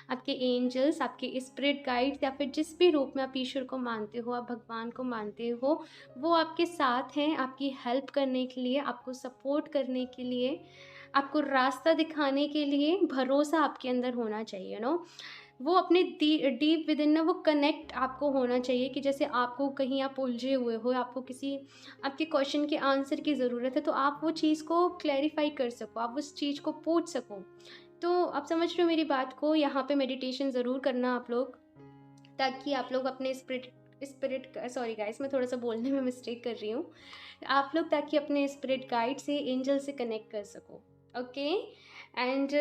आपके एंजल्स, आपके स्पिरिट गाइड्स, या फिर जिस भी रूप में आप ईश्वर को मानते हो, आप भगवान को मानते हो, वो आपके साथ हैं, आपकी हेल्प करने के लिए, आपको सपोर्ट करने के लिए, आपको रास्ता दिखाने के लिए। भरोसा आपके अंदर होना चाहिए, वो अपने डीप विद इन ना वो कनेक्ट आपको होना चाहिए कि जैसे आपको कहीं आप उलझे हुए हो, आपको किसी आपके क्वेश्चन के आंसर की ज़रूरत है, तो आप वो चीज़ को क्लैरिफ़ाई कर सको, आप उस चीज़ को पूछ सको। तो आप समझ रहे हो मेरी बात को? यहाँ पे मेडिटेशन ज़रूर करना आप लोग, ताकि आप लोग अपने स्पिरिट सॉरी गाइस, मैं थोड़ा-सा बोलने में मिस्टेक कर रही हूँ। आप लोग ताकि अपने स्पिरिट गाइड से, एंजल से कनेक्ट कर सको। ओके? एंड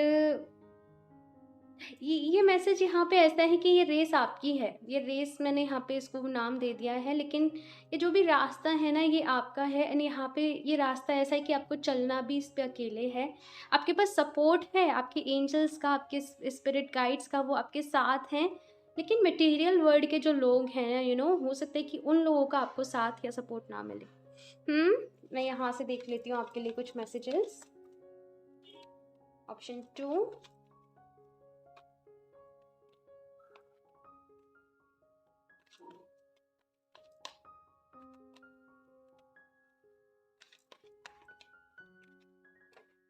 ये मैसेज यहाँ पे ऐसा है कि ये रेस आपकी है। ये रेस मैंने यहाँ पे इसको नाम दे दिया है, लेकिन ये जो भी रास्ता है ना, ये आपका है। एंड यहाँ पे ये रास्ता ऐसा है कि आपको चलना भी इस पे अकेले है। आपके पास सपोर्ट है, आपके एंजल्स का, आपके स्पिरिट गाइड्स का, वो आपके साथ हैं। लेकिन मटेरियल वर्ल्ड के जो लोग हैं, हो सकता है कि उन लोगों का आपको साथ या सपोर्ट ना मिले। मैं यहाँ से देख लेती हूँ आपके लिए कुछ messages. Option 2,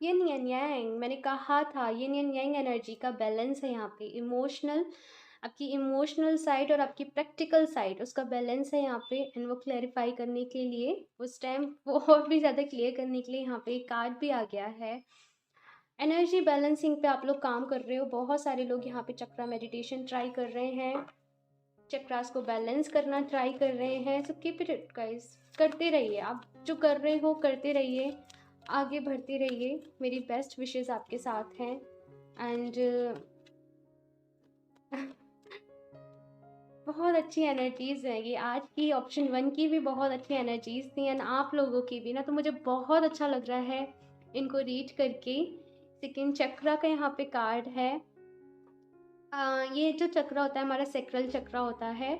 yin and yang, मैंने कहा था यिन एंड यांग एनर्जी का बैलेंस है यहाँ पे। इमोशनल, आपकी इमोशनल साइड और आपकी प्रैक्टिकल साइड, उसका बैलेंस है यहाँ पे। एंड वो क्लैरिफाई करने के लिए, उस टाइम वो और भी ज़्यादा क्लियर करने के लिए यहाँ पे एक कार्ड भी आ गया है। एनर्जी बैलेंसिंग पे आप लोग काम कर रहे हो। बहुत सारे लोग यहाँ पे चक्रा मेडिटेशन ट्राई कर रहे हैं, चक्रास को बैलेंस करना ट्राई कर रहे हैं। सो कीप इट गाइस, करते रहिए। आप जो कर रहे हो करते रहिए, आगे बढ़ते रहिए। मेरी बेस्ट विशेस आपके साथ हैं। एंड बहुत अच्छी एनर्जीज़ हैं ये आज की। ऑप्शन 1 की भी बहुत अच्छी एनर्जीज़ थी, एंड आप लोगों की भी ना, तो मुझे बहुत अच्छा लग रहा है इनको रीड करके। सेकंड चक्रा का यहाँ पे कार्ड है। ये जो चक्रा होता है हमारा सेक्रल चक्रा होता है।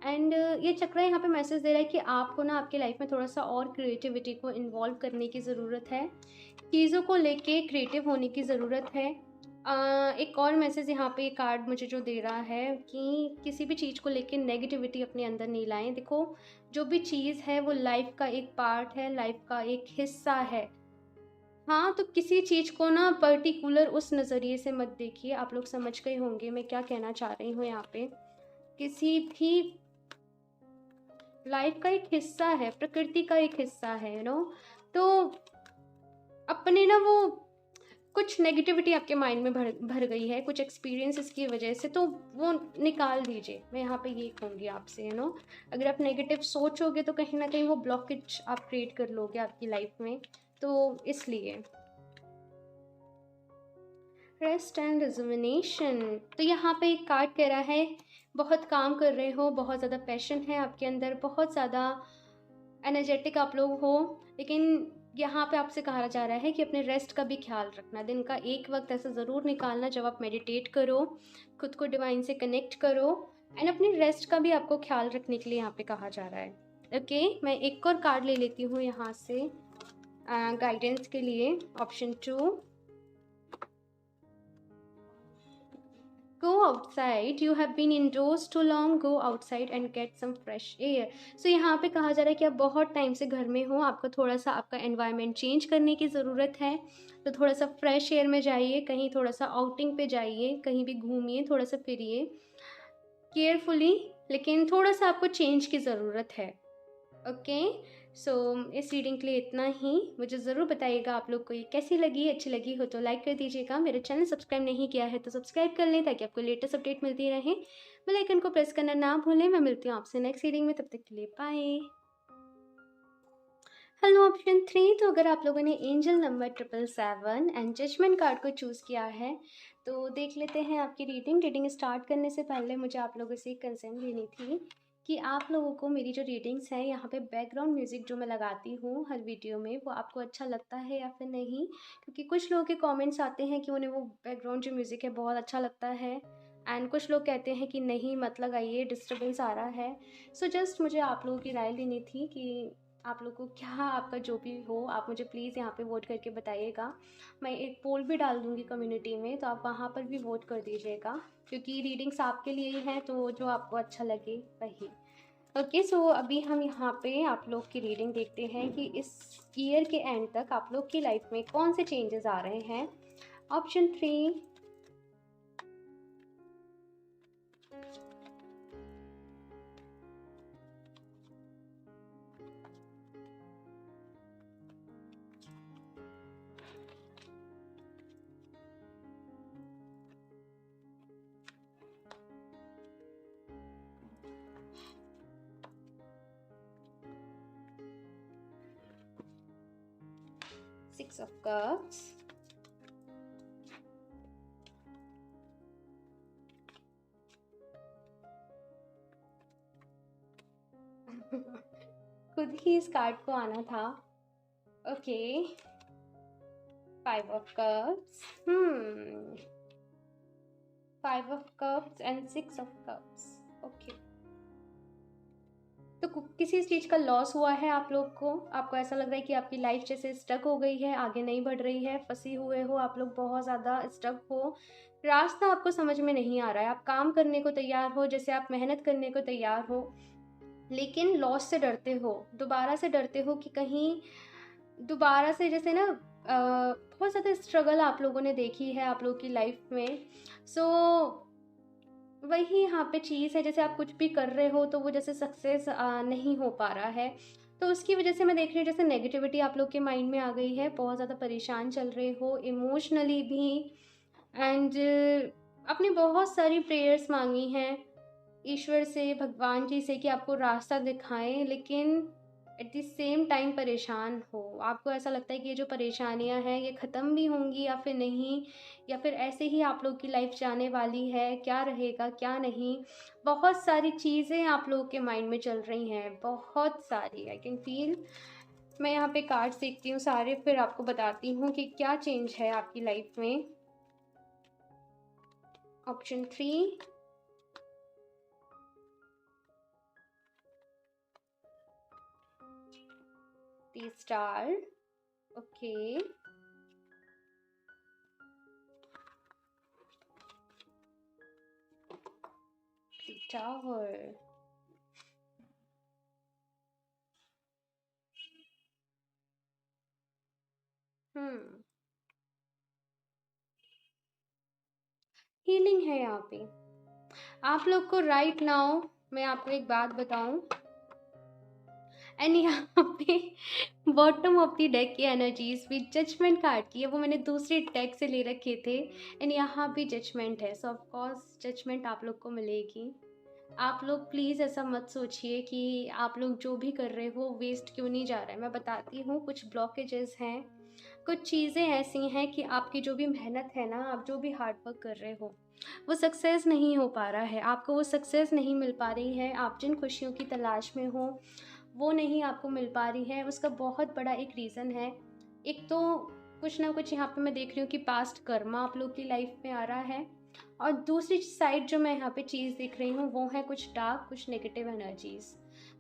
एंड ये चक्रा यहाँ पे मैसेज दे रहा है कि आपको ना आपके लाइफ में थोड़ा सा और क्रिएटिविटी को इन्वॉल्व करने की ज़रूरत है। चीज़ों को लेके क्रिएटिव होने की ज़रूरत है। एक और मैसेज यहाँ पे कार्ड मुझे जो दे रहा है कि किसी भी चीज़ को लेके नेगेटिविटी अपने अंदर नहीं लाएं। देखो, जो भी चीज़ है वो लाइफ का एक पार्ट है, लाइफ का एक हिस्सा है। हाँ, तो किसी चीज़ को ना पर्टिकुलर उस नज़रिए से मत देखिए। आप लोग समझ गए होंगे मैं क्या कहना चाह रही हूँ यहाँ पे। किसी भी लाइफ का एक हिस्सा है, प्रकृति का एक हिस्सा है, तो अपने ना वो कुछ नेगेटिविटी आपके माइंड में भर भर गई है कुछ एक्सपीरियंसेस की वजह से, तो वो निकाल दीजिए। मैं यहाँ पे ये कहूँगी आपसे, अगर आप नेगेटिव सोचोगे तो कहीं ना कहीं वो ब्लॉकेज आप क्रिएट कर लोगे आपकी लाइफ में। तो इसलिए रेस्ट एंड रिजुमिनेशन। तो यहाँ पे एक कार्ड कह रहा है बहुत काम कर रहे हो, बहुत ज़्यादा पैशन है आपके अंदर, बहुत ज़्यादा एनर्जेटिक आप लोग हो, लेकिन यहाँ पे आपसे कहा जा रहा है कि अपने रेस्ट का भी ख्याल रखना। दिन का एक वक्त ऐसा ज़रूर निकालना जब आप मेडिटेट करो, खुद को डिवाइन से कनेक्ट करो, एंड अपनी रेस्ट का भी आपको ख्याल रखने के लिए यहाँ पे कहा जा रहा है। ओके, मैं एक और कार्ड ले लेती हूँ यहाँ से गाइडेंस के लिए। Option 2, go outside, you have been indoors too long, go outside and get some fresh air। so यहाँ पे कहा जा रहा है कि आप बहुत टाइम से घर में हो, आपको थोड़ा सा आपका एनवायरनमेंट चेंज करने की ज़रूरत है। तो थोड़ा सा फ्रेश एयर में जाइए, कहीं थोड़ा सा आउटिंग पे जाइए, कहीं भी घूमिए, थोड़ा सा फिरिए केयरफुली, लेकिन थोड़ा सा आपको चेंज की ज़रूरत है। ओके, सो इस रीडिंग के लिए इतना ही। मुझे ज़रूर बताइएगा आप लोग को ये कैसी लगी। अच्छी लगी हो तो लाइक कर दीजिएगा। मेरे चैनल सब्सक्राइब नहीं किया है तो सब्सक्राइब कर लें ताकि आपको लेटेस्ट अपडेट मिलती रहे। बेल आइकन को प्रेस करना ना भूलें। मैं मिलती हूँ आपसे नेक्स्ट रीडिंग में, तब तक के लिए बाय। हेलो ऑप्शन 3, तो अगर आप लोगों ने angel number 777 and judgement card को चूज़ किया है तो देख लेते हैं आपकी रीडिंग स्टार्ट करने से पहले मुझे आप लोगों से एक कंसर्न लेनी थी कि आप लोगों को मेरी जो रीडिंग्स हैं यहाँ पे बैकग्राउंड म्यूज़िक जो मैं लगाती हूँ हर वीडियो में, वो आपको अच्छा लगता है या फिर नहीं। क्योंकि कुछ लोगों के कमेंट्स आते हैं कि उन्हें वो बैकग्राउंड जो म्यूज़िक है बहुत अच्छा लगता है, एंड कुछ लोग कहते हैं कि नहीं मत लगाइए, डिस्टर्बेंस आ रहा है। सो जस्ट मुझे आप लोगों की राय लेनी थी कि आप लोग को क्या, आपका जो भी हो आप मुझे प्लीज़ यहाँ पे वोट करके बताइएगा। मैं एक पोल भी डाल दूँगी कम्युनिटी में, तो आप वहाँ पर भी वोट कर दीजिएगा, क्योंकि रीडिंग्स आपके लिए ही हैं, तो जो आपको अच्छा लगे वही। ओके, सो अभी हम यहाँ पे आप लोग की रीडिंग देखते हैं कि इस ईयर के एंड तक आप लोग की लाइफ में कौन से चेंजेस आ रहे हैं। ऑप्शन 3, 6 of Cups, खुद ही इस कार्ड को आना था। Okay, 5 of Cups, 5 of Cups and 6 of Cups. Okay, तो किसी चीज़ का लॉस हुआ है आप लोग को। आपको ऐसा लग रहा है कि आपकी लाइफ जैसे स्टक हो गई है, आगे नहीं बढ़ रही है, फंसी हुए हो आप लोग, बहुत ज़्यादा स्टक हो, रास्ता आपको समझ में नहीं आ रहा है। आप काम करने को तैयार हो, जैसे आप मेहनत करने को तैयार हो, लेकिन लॉस से डरते हो, दोबारा से डरते हो कि कहीं दोबारा से, जैसे ना बहुत ज़्यादा स्ट्रगल आप लोगों ने देखी है आप लोग की लाइफ में। सो वही यहाँ पे चीज़ है, जैसे आप कुछ भी कर रहे हो तो वो जैसे सक्सेस नहीं हो पा रहा है, तो उसकी वजह से मैं देख रही हूँ जैसे नेगेटिविटी आप लोग के माइंड में आ गई है, बहुत ज़्यादा परेशान चल रहे हो इमोशनली भी, एंड आपने बहुत सारी प्रेयर्स मांगी हैं ईश्वर से, भगवान जी से कि आपको रास्ता दिखाएं, लेकिन एट द सेम टाइम परेशान हो। आपको ऐसा लगता है कि ये जो परेशानियां हैं ये ख़त्म भी होंगी या फिर नहीं, या फिर ऐसे ही आप लोग की लाइफ जाने वाली है, क्या रहेगा क्या नहीं। बहुत सारी चीज़ें आप लोगों के माइंड में चल रही हैं, बहुत सारी, आई कैन फील। मैं यहाँ पे कार्ड्स देखती हूँ सारे, फिर आपको बताती हूँ कि क्या चेंज है आपकी लाइफ में। Option 3, the star, okay, the tower, healing है यहाँ पे आप लोग को राइट नाउ। मैं आपको एक बात बताऊं, एंड यहाँ पे बॉटम ऑफ द डेक की एनर्जीज भी जजमेंट कार्ड की है, वो मैंने दूसरे डेक से ले रखे थे, एंड यहाँ भी जजमेंट है, सो ऑफ कोर्स जजमेंट आप लोग को मिलेगी। आप लोग प्लीज़ ऐसा मत सोचिए कि आप लोग जो भी कर रहे हो वेस्ट क्यों नहीं जा रहा है। मैं बताती हूँ, कुछ ब्लॉकेजेस हैं, कुछ चीज़ें ऐसी हैं कि आपकी जो भी मेहनत है ना, आप जो भी हार्ड वर्क कर रहे हो वो सक्सेस नहीं हो पा रहा है, आपको वो सक्सेस नहीं मिल पा रही है। आप जिन खुशियों की तलाश में हो वो नहीं आपको मिल पा रही है। उसका बहुत बड़ा एक रीज़न है, एक तो कुछ ना कुछ यहाँ पे मैं देख रही हूँ कि पास्ट कर्मा आप लोग की लाइफ में आ रहा है, और दूसरी साइड जो मैं यहाँ पे चीज़ देख रही हूँ वो है कुछ डार्क, कुछ नेगेटिव एनर्जीज़।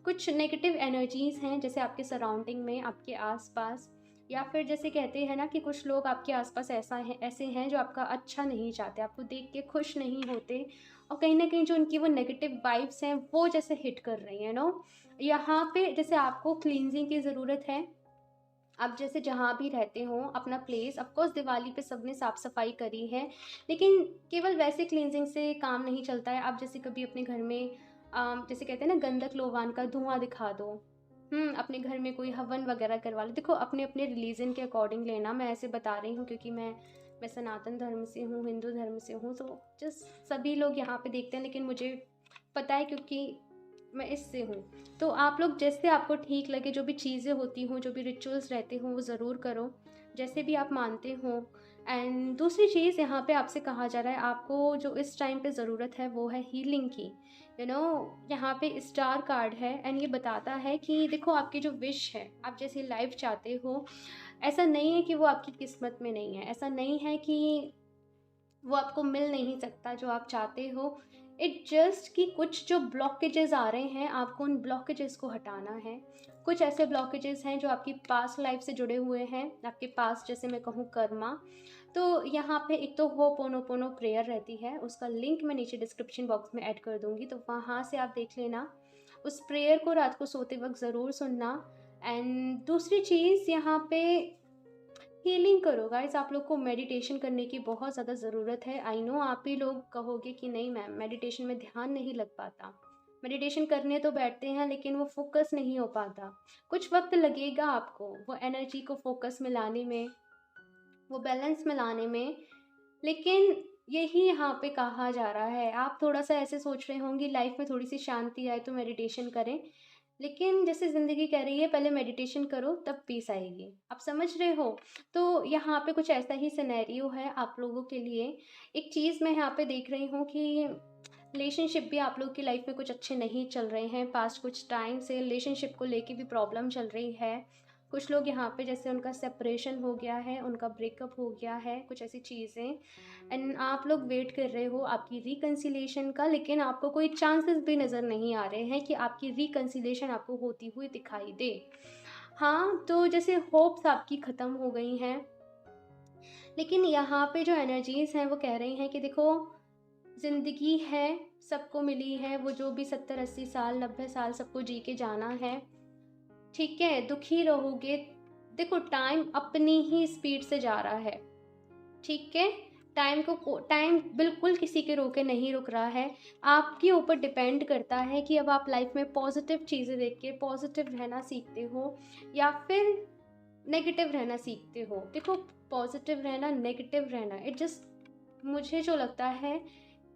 कुछ नेगेटिव एनर्जीज़ हैं जैसे आपके सराउंडिंग में, आपके आसपास, या फिर जैसे कहते हैं ना कि कुछ लोग आपके आसपास ऐसे हैं जो आपका अच्छा नहीं चाहते, आपको देख के खुश नहीं होते, और कहीं ना कहीं जो उनकी वो नेगेटिव वाइब्स हैं वो जैसे हिट कर रही हैं नो। यहाँ पे जैसे आपको क्लींजिंग की ज़रूरत है। आप जैसे जहाँ भी रहते हो अपना प्लेस, ऑफकोर्स दिवाली पे सबने साफ़ सफाई करी है, लेकिन केवल वैसे क्लींजिंग से काम नहीं चलता है। आप जैसे कभी अपने घर में जैसे कहते हैं ना गंधक लोवान का धुआं दिखा दो, अपने घर में कोई हवन वगैरह करवा लो। देखो अपने अपने रिलीजन के अकॉर्डिंग लेना, मैं ऐसे बता रही हूँ क्योंकि मैं सनातन धर्म से हूँ, हिंदू धर्म से हूँ, तो जस्ट सभी लोग यहाँ पे देखते हैं, लेकिन मुझे पता है क्योंकि मैं इससे हूँ। तो आप लोग जैसे आपको ठीक लगे, जो भी चीज़ें होती हों, जो भी रिचुअल्स रहते हों वो ज़रूर करो, जैसे भी आप मानते हो। एंड दूसरी चीज़ यहाँ पे आपसे कहा जा रहा है, आपको जो इस टाइम पे ज़रूरत है वो है हीलिंग की। यहाँ पे स्टार कार्ड है, एंड ये बताता है कि देखो आपकी जो विश है, आप जैसी लाइफ चाहते हो, ऐसा नहीं है कि वो आपकी किस्मत में नहीं है, ऐसा नहीं है कि वो आपको मिल नहीं सकता जो आप चाहते हो। इट जस्ट कि कुछ जो ब्लॉकेजेस आ रहे हैं, आपको उन ब्लॉकेजेस को हटाना है। कुछ ऐसे ब्लॉकेजेस हैं जो आपकी पास्ट लाइफ से जुड़े हुए हैं, आपके पास जैसे मैं कहूँ कर्मा। तो यहाँ पे एक तो होपोनोपोनो प्रेयर रहती है, उसका लिंक मैं नीचे डिस्क्रिप्शन बॉक्स में ऐड कर दूँगी, तो वहाँ से आप देख लेना। उस प्रेयर को रात को सोते वक्त ज़रूर सुनना। एंड दूसरी चीज़ यहाँ पे हीलिंग करो गाइस। आप लोग को मेडिटेशन करने की बहुत ज़्यादा ज़रूरत है। आई नो आप ही लोग कहोगे कि नहीं मैम मेडिटेशन में ध्यान नहीं लग पाता, मेडिटेशन करने तो बैठते हैं लेकिन वो फोकस नहीं हो पाता। कुछ वक्त लगेगा आपको वो एनर्जी को फोकस में लाने में, वो बैलेंस में लाने में, लेकिन यही यहाँ पे कहा जा रहा है। आप थोड़ा सा ऐसे सोच रहे होंगे लाइफ में थोड़ी सी शांति आए तो मेडिटेशन करें, लेकिन जैसे ज़िंदगी कह रही है पहले मेडिटेशन करो तब पीस आएगी। आप समझ रहे हो? तो यहाँ पे कुछ ऐसा ही सिनेरियो है आप लोगों के लिए। एक चीज़ मैं यहाँ पे देख रही हूँ कि रिलेशनशिप भी आप लोग की लाइफ में कुछ अच्छे नहीं चल रहे हैं। पास्ट कुछ टाइम से रिलेशनशिप को लेके भी प्रॉब्लम चल रही है। कुछ लोग यहाँ पे जैसे उनका सेपरेशन हो गया है, उनका ब्रेकअप हो गया है, कुछ ऐसी चीज़ें, एंड आप लोग वेट कर रहे हो आपकी रिकन्सिलिएशन का, लेकिन आपको कोई चांसेस भी नज़र नहीं आ रहे हैं कि आपकी रिकन्सिलिएशन आपको होती हुई दिखाई दे। हाँ, तो जैसे होप्स आपकी ख़त्म हो गई हैं, लेकिन यहाँ पे जो एनर्जीज़ हैं वो कह रही हैं कि देखो, ज़िंदगी है, सबको मिली है, वो जो भी 70-80 साल 90 साल सबको जी के जाना है। ठीक है, दुखी रहोगे। देखो, टाइम अपनी ही स्पीड से जा रहा है। ठीक है, टाइम बिल्कुल किसी के रोके नहीं रुक रहा है। आपके ऊपर डिपेंड करता है कि अब आप लाइफ में पॉजिटिव चीज़ें देख के पॉजिटिव रहना सीखते हो या फिर नेगेटिव रहना सीखते हो। देखो, पॉजिटिव रहना, नेगेटिव रहना, इट जस्ट, मुझे जो लगता है,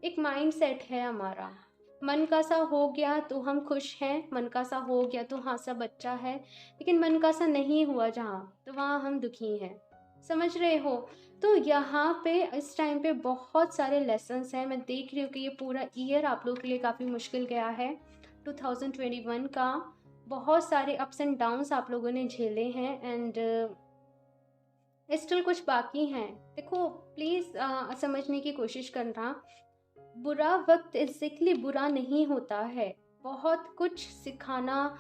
एक माइंड सेट है हमारा। मन का सा हो गया तो हम खुश हैं, मन का सा हो गया तो हाँ सब अच्छा है, लेकिन मन का सा नहीं हुआ जहाँ, तो वहाँ हम दुखी हैं। समझ रहे हो? तो यहाँ पे इस टाइम पे बहुत सारे लेसन्स हैं। मैं देख रही हूँ कि ये पूरा ईयर आप लोगों के लिए काफ़ी मुश्किल गया है। 2021 का बहुत सारे अप्स एंड डाउन्स आप लोगों ने झेले हैं, एंड स्टिल कुछ बाकी हैं। देखो, प्लीज़ समझने की कोशिश करना, बुरा वक्त एग्जैक्टली बुरा नहीं होता है। बहुत कुछ सिखाना,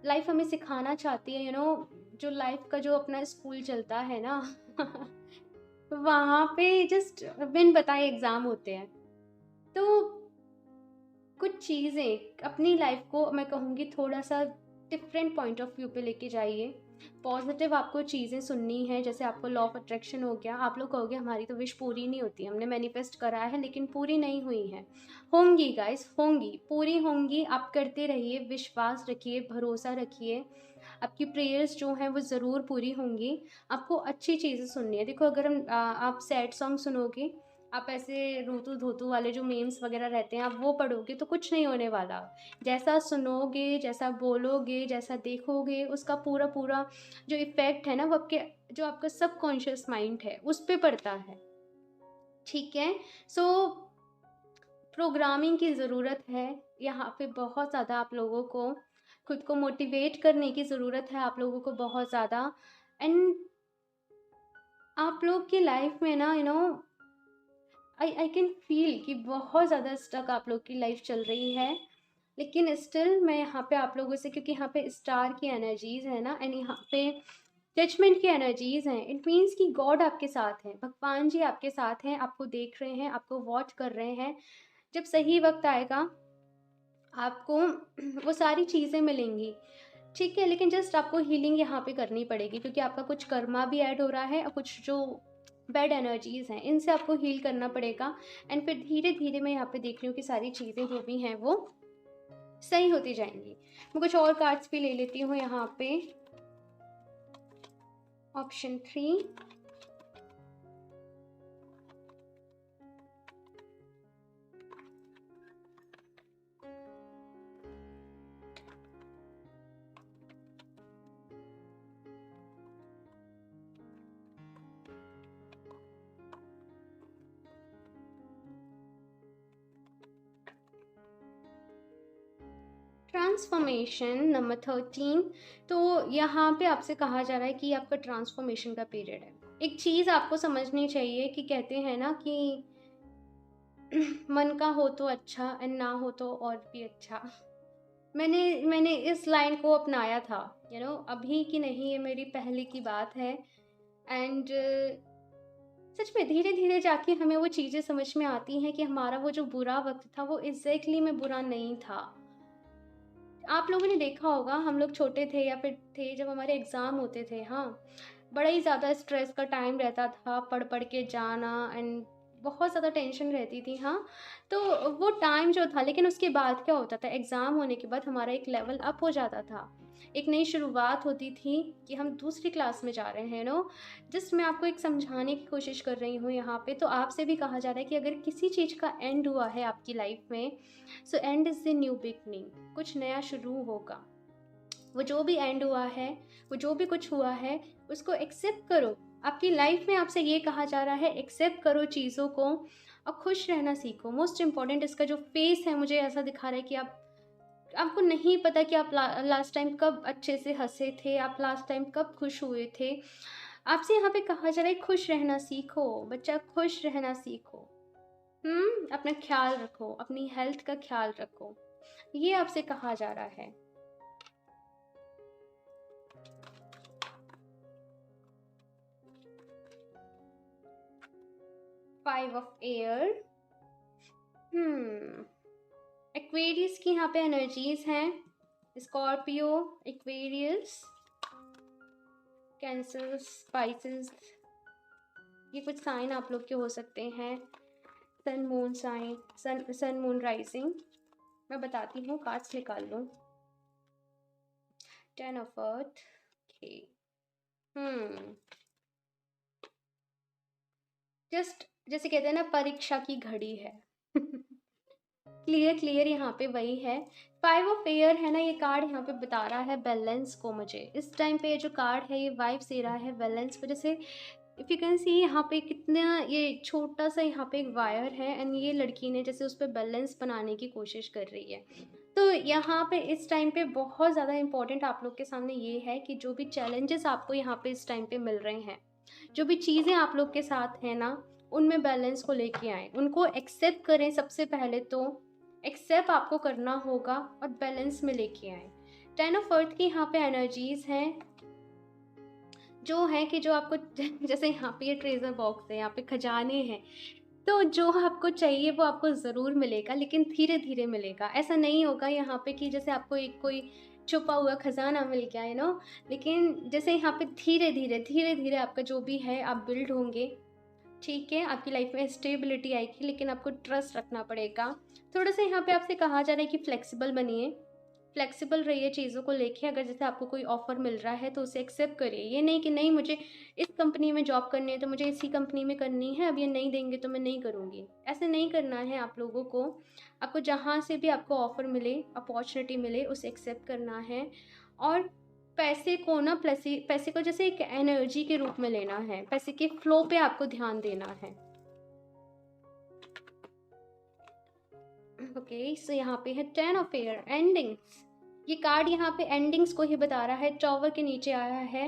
लाइफ हमें सिखाना चाहती है, जो लाइफ का जो अपना स्कूल चलता है ना वहाँ पे जस्ट बिन बताए एग्ज़ाम होते हैं। तो कुछ चीज़ें अपनी लाइफ को मैं कहूँगी थोड़ा सा डिफरेंट पॉइंट ऑफ व्यू पे लेके जाइए। पॉजिटिव आपको चीज़ें सुननी है, जैसे आपको लॉ ऑफ अट्रैक्शन हो गया, आप लोग कहोगे हमारी तो विश पूरी नहीं होती, हमने मैनिफेस्ट करा है लेकिन पूरी नहीं हुई है। होंगी गाइस, होंगी, पूरी होंगी। आप करते रहिए, विश्वास रखिए, भरोसा रखिए, आपकी प्रेयर्स जो हैं वो ज़रूर पूरी होंगी। आपको अच्छी चीज़ें सुननी है। देखो, अगर आप सैड सॉन्ग सुनोगे, आप ऐसे रूतू धोतू वाले जो मीम्स वगैरह रहते हैं आप वो पढ़ोगे तो कुछ नहीं होने वाला। जैसा सुनोगे, जैसा बोलोगे, जैसा देखोगे, उसका पूरा पूरा जो इफ़ेक्ट है ना वो आपके, जो आपका सबकॉन्शियस माइंड है उस पे पड़ता है। ठीक है? सो प्रोग्रामिंग की ज़रूरत है यहाँ पे बहुत ज़्यादा। आप लोगों को खुद को मोटिवेट करने की ज़रूरत है, आप लोगों को बहुत ज़्यादा। एंड आप लोग की लाइफ में ना, आई कैन फील कि बहुत ज़्यादा स्टक आप लोग की लाइफ चल रही है, लेकिन स्टिल मैं यहाँ पे आप लोगों से, क्योंकि यहाँ पे स्टार की एनर्जीज़ है ना, एंड यहाँ पे जजमेंट की एनर्जीज़ हैं, इट मीन्स कि गॉड आपके साथ हैं, भगवान जी आपके साथ हैं, आपको देख रहे हैं, आपको वॉच कर रहे हैं। जब सही वक्त आएगा आपको वो सारी चीज़ें मिलेंगी। ठीक है, लेकिन जस्ट आपको हीलिंग यहाँ पे करनी पड़ेगी, क्योंकि आपका कुछ कर्मा भी ऐड हो रहा है और कुछ जो बैड एनर्जीज़ हैं इनसे आपको हील करना पड़ेगा। एंड फिर धीरे धीरे मैं यहाँ पे देख रही हूँ कि सारी चीज़ें जो भी हैं वो सही होती जाएंगी। मैं कुछ और कार्ड्स भी ले लेती हूँ यहाँ पे। Option 3, transformation number 13। तो यहाँ पे आपसे कहा जा रहा है कि आपका ट्रांसफॉर्मेशन का पीरियड है। एक चीज़ आपको समझनी चाहिए कि कहते हैं ना कि मन का हो तो अच्छा एंड ना हो तो और भी अच्छा। मैंने इस लाइन को अपनाया था, अभी की नहीं, ये मेरी पहले की बात है। एंड सच में धीरे धीरे जाके हमें वो चीज़ें समझ में आती हैं कि हमारा वो जो बुरा वक्त था वो एग्जैक्टली में बुरा नहीं था। आप लोगों ने देखा होगा, हम लोग छोटे थे या फिर थे जब हमारे एग्ज़ाम होते थे, हाँ, बड़ा ही ज़्यादा स्ट्रेस का टाइम रहता था, पढ़ पढ़ के जाना, एंड बहुत ज़्यादा टेंशन रहती थी। हाँ, तो वो टाइम जो था, लेकिन उसके बाद क्या होता था, एग्ज़ाम होने के बाद हमारा एक लेवल अप हो जाता था, एक नई शुरुआत होती थी कि हम दूसरी क्लास में जा रहे हैं। जस्ट मैं आपको एक समझाने की कोशिश कर रही हूँ यहाँ पे। तो आपसे भी कहा जा रहा है कि अगर किसी चीज़ का एंड हुआ है आपकी लाइफ में, so and is the new beginning, कुछ नया शुरू होगा। वो जो भी एंड हुआ है, वो जो भी कुछ हुआ है, उसको एक्सेप्ट करो। आपकी लाइफ में आपसे ये कहा जा रहा है, एक्सेप्ट करो चीज़ों को और खुश रहना सीखो। मोस्ट इम्पॉर्टेंट इसका जो फेस है मुझे ऐसा दिखा रहा है कि आपको नहीं पता कि आप लास्ट टाइम कब अच्छे से हंसे थे, आप लास्ट टाइम कब खुश हुए थे। आपसे यहाँ पे कहा जा रहा है खुश रहना सीखो बच्चा, खुश रहना सीखो। अपना ख्याल रखो, अपनी हेल्थ का ख्याल रखो, ये आपसे कहा जा रहा है। फाइव ऑफ एयर, एक्वेरियस की यहाँ पे एनर्जीज हैं। स्कॉर्पियो, एक्वेरियस, कैंसर, स्पाइसेस, ये कुछ साइन आप लोग के हो सकते हैं। Sun moon sign, sun moon rising. मैं बताती हूँ, कार्ड्स निकाल लो। 10 ऑफ अर्थ, ओके। जस्ट जैसे कहते हैं ना, परीक्षा की घड़ी है। क्लियर यहाँ पे वही है। 5 ऑफ एयर है ना, ये कार्ड यहाँ पे बता रहा है बैलेंस को। मुझे इस टाइम पे जो कार्ड है ये वाइब्स दे रहा है बैलेंस को। जैसे इफ़ यू कैन सी यहाँ पे कितना ये छोटा सा यहाँ पे एक वायर है एंड ये लड़की ने जैसे उस पर बैलेंस बनाने की कोशिश कर रही है। तो यहाँ पे इस टाइम पे बहुत ज़्यादा इम्पोर्टेंट आप लोग के सामने ये है कि जो भी चैलेंजेस आपको यहाँ पे इस टाइम पे मिल रहे हैं, जो भी चीज़ें आप लोग के साथ हैं ना, उनमें बैलेंस को लेके आए, उनको एक्सेप्ट करें। सबसे पहले तो एक्सेप्ट आपको करना होगा और बैलेंस में लेके आए। 10 ऑफ अर्थ की यहाँ पे एनर्जीज हैं जो है कि जो आपको जैसे यहाँ पे ये ट्रेजर बॉक्स है, यहाँ पे खजाने हैं, तो जो आपको चाहिए वो आपको ज़रूर मिलेगा, लेकिन धीरे धीरे मिलेगा। ऐसा नहीं होगा यहाँ पे कि जैसे आपको एक कोई छुपा हुआ खजाना मिल गया है ना, लेकिन जैसे यहाँ पे धीरे धीरे आपका जो भी है आप बिल्ड होंगे। ठीक है, आपकी लाइफ में स्टेबिलिटी आएगी, लेकिन आपको ट्रस्ट रखना पड़ेगा। थोड़ा सा यहाँ पे आपसे कहा जा रहा है कि फ्लेक्सिबल बनिए, फ्लेक्सिबल रहिए चीज़ों को लेके। अगर जैसे आपको कोई ऑफ़र मिल रहा है तो उसे एक्सेप्ट करिए। ये नहीं कि नहीं मुझे इस कंपनी में जॉब करनी है तो मुझे इसी कंपनी में करनी है, अब ये नहीं देंगे तो मैं नहीं करूँगी। ऐसे नहीं करना है आप लोगों को। आपको जहाँ से भी आपको ऑफ़र मिले, अपॉर्चुनिटी मिले, उसे एक्सेप्ट करना है। और पैसे को ना, पैसे को जैसे एक एनर्जी के रूप में लेना है, पैसे के फ्लो पे आपको ध्यान देना है। ओके, सो यहाँ पे है 10 ऑफ एयर, एंडिंग्स। ये कार्ड यहाँ पे एंडिंग्स को ही बता रहा है। टॉवर के नीचे आया है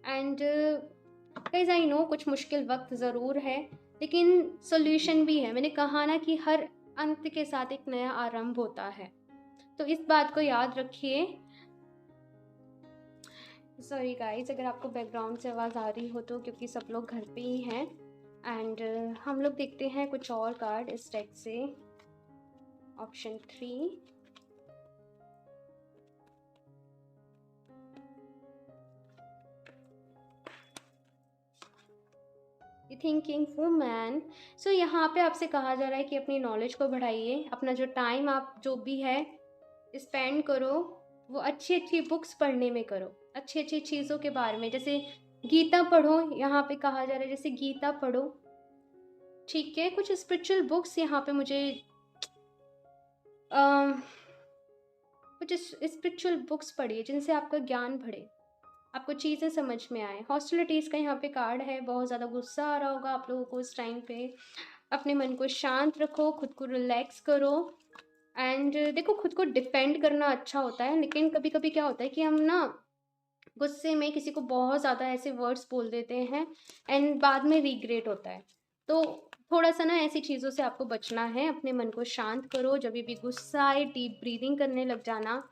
एंड गाइस आई नो कुछ मुश्किल वक्त ज़रूर है, लेकिन सोल्यूशन भी है। मैंने कहा ना कि हर अंत के साथ एक नया आरंभ होता है, तो इस बात को याद रखिए। सॉरी गाइस अगर आपको बैकग्राउंड से आवाज़ आ रही हो तो, क्योंकि सब लोग घर पे ही हैं। एंड हम लोग देखते हैं कुछ और कार्ड इस डेक से। Option 3, thinking woman. सो यहाँ पे आपसे कहा जा रहा है कि अपनी नॉलेज को बढ़ाइए, अपना जो टाइम आप जो भी है स्पेंड करो, वो अच्छी अच्छी बुक्स पढ़ने में करो, अच्छी अच्छी चीज़ों के बारे में। जैसे गीता पढ़ो, यहाँ पे कहा जा रहा है जैसे गीता पढ़ो। ठीक है, कुछ स्पिरिचुअल बुक्स यहाँ पे मुझे कुछ स्पिरिचुअल बुक्स पढ़िए जिनसे आपका ज्ञान बढ़े, आपको चीज़ें समझ में आए। हॉस्टिलिटीज़ का यहाँ पे कार्ड है, बहुत ज़्यादा गुस्सा आ रहा होगा आप लोगों को इस टाइम पे। अपने मन को शांत रखो, खुद को रिलैक्स करो। एंड देखो, खुद को डिफेंड करना अच्छा होता है, लेकिन कभी कभी क्या होता है कि हम ना गुस्से में किसी को बहुत ज़्यादा ऐसे वर्ड्स बोल देते हैं एंड बाद में रिग्रेट होता है। तो थोड़ा सा ना ऐसी चीज़ों से आपको बचना है। अपने मन को शांत करो, जब भी गुस्सा आए डीप ब्रीदिंग करने लग जाना,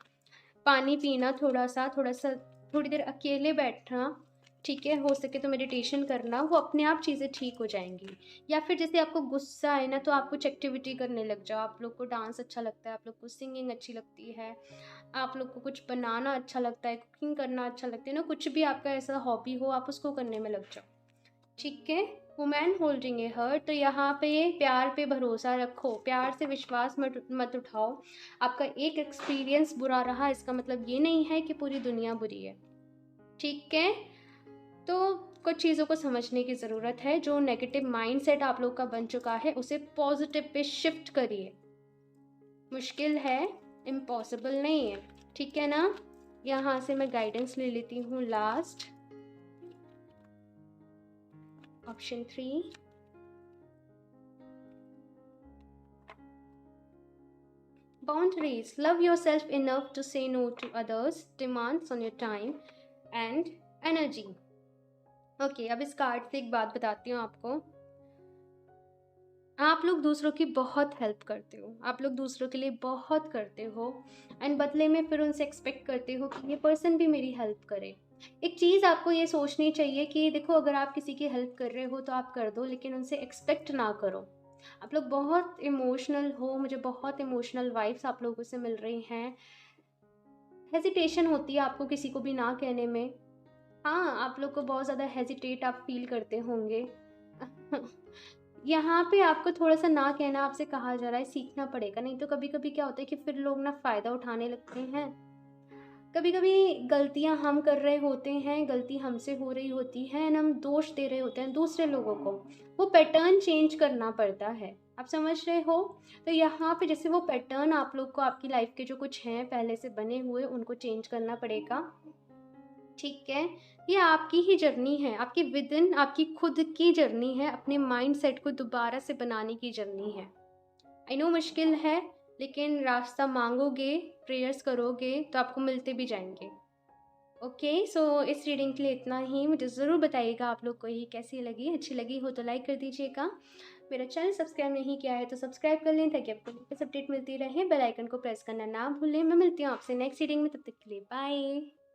पानी पीना, थोड़ा सा थोड़ी देर अकेले बैठना। ठीक है, हो सके तो मेडिटेशन करना, वो अपने आप चीज़ें ठीक हो जाएंगी। या फिर जैसे आपको गुस्सा है ना, तो आप कुछ एक्टिविटी करने लग जाओ। आप लोग को डांस अच्छा लगता है, आप लोग को सिंगिंग अच्छी लगती है, आप लोग को कुछ बनाना अच्छा लगता है, कुकिंग करना अच्छा लगता है ना, कुछ भी आपका ऐसा हॉबी हो आप उसको करने में लग जाओ। ठीक है, वुमेन होल्डिंग ए हर्ट, तो यहाँ पे प्यार पे भरोसा रखो, प्यार से विश्वास मत उठाओ। आपका एक एक्सपीरियंस बुरा रहा, इसका मतलब ये नहीं है कि पूरी दुनिया बुरी है। ठीक है, तो कुछ चीज़ों को समझने की ज़रूरत है। जो नेगेटिव माइंडसेट आप लोग का बन चुका है उसे पॉजिटिव पे शिफ्ट करिए। मुश्किल है, इम्पॉसिबल नहीं है। ठीक है ना। यहाँ से मैं गाइडेंस ले लेती हूँ last, option 3। Boundaries. Love yourself enough to say no to others' demands on your time and energy. Okay, अब इस कार्ड से एक बात बताती हूँ आपको। आप लोग दूसरों की बहुत हेल्प करते हो, आप लोग दूसरों के लिए बहुत करते हो, एंड बदले में फिर उनसे एक्सपेक्ट करते हो कि ये पर्सन भी मेरी हेल्प करे। एक चीज़ आपको ये सोचनी चाहिए कि देखो, अगर आप किसी की हेल्प कर रहे हो तो आप कर दो, लेकिन उनसे एक्सपेक्ट ना करो। आप लोग बहुत इमोशनल हो, मुझे बहुत इमोशनल वाइब्स आप लोगों से मिल रही हैं। हेजिटेशन होती है आपको किसी को भी ना कहने में। हाँ, आप लोग को बहुत ज़्यादा हेजिटेट आप फील करते होंगे। यहाँ पे आपको थोड़ा-सा ना कहना आपसे कहा जा रहा है, सीखना पड़ेगा, नहीं तो कभी-कभी क्या होता है कि फिर लोग ना फ़ायदा उठाने लगते हैं। कभी-कभी गलतियाँ हम कर रहे होते हैं, गलती हमसे हो रही होती है एंड हम दोष दे रहे होते हैं दूसरे लोगों को। वो पैटर्न चेंज करना पड़ता है, आप समझ रहे हो? तो यहाँ पे जैसे वो पैटर्न आप लोग को आपकी लाइफ़ के जो कुछ हैं पहले से बने हुए, उनको चेंज करना पड़ेगा। ठीक है? ये आपकी ही जर्नी है, आपकी विदिन आपकी खुद की जर्नी है, अपने माइंडसेट को दोबारा से बनाने की जर्नी है। आई नो मुश्किल है, लेकिन रास्ता माँगोगे, प्रेयर्स करोगे तो आपको मिलते भी जाएँगे। ओके, सो इस रीडिंग के लिए इतना ही। मुझे ज़रूर बताइएगा आप लोग को ये कैसी लगी। अच्छी लगी हो तो लाइक कर दीजिएगा। मेरा चैनल सब्सक्राइब नहीं किया है तो सब्सक्राइब कर लें, ताकि आपको लेटेस्ट अपडेट मिलती रहे। बेल आइकन को प्रेस करना ना भूलें। मैं मिलती हूँ आपसे नेक्स्ट रीडिंग में, तब तक के लिए बाय।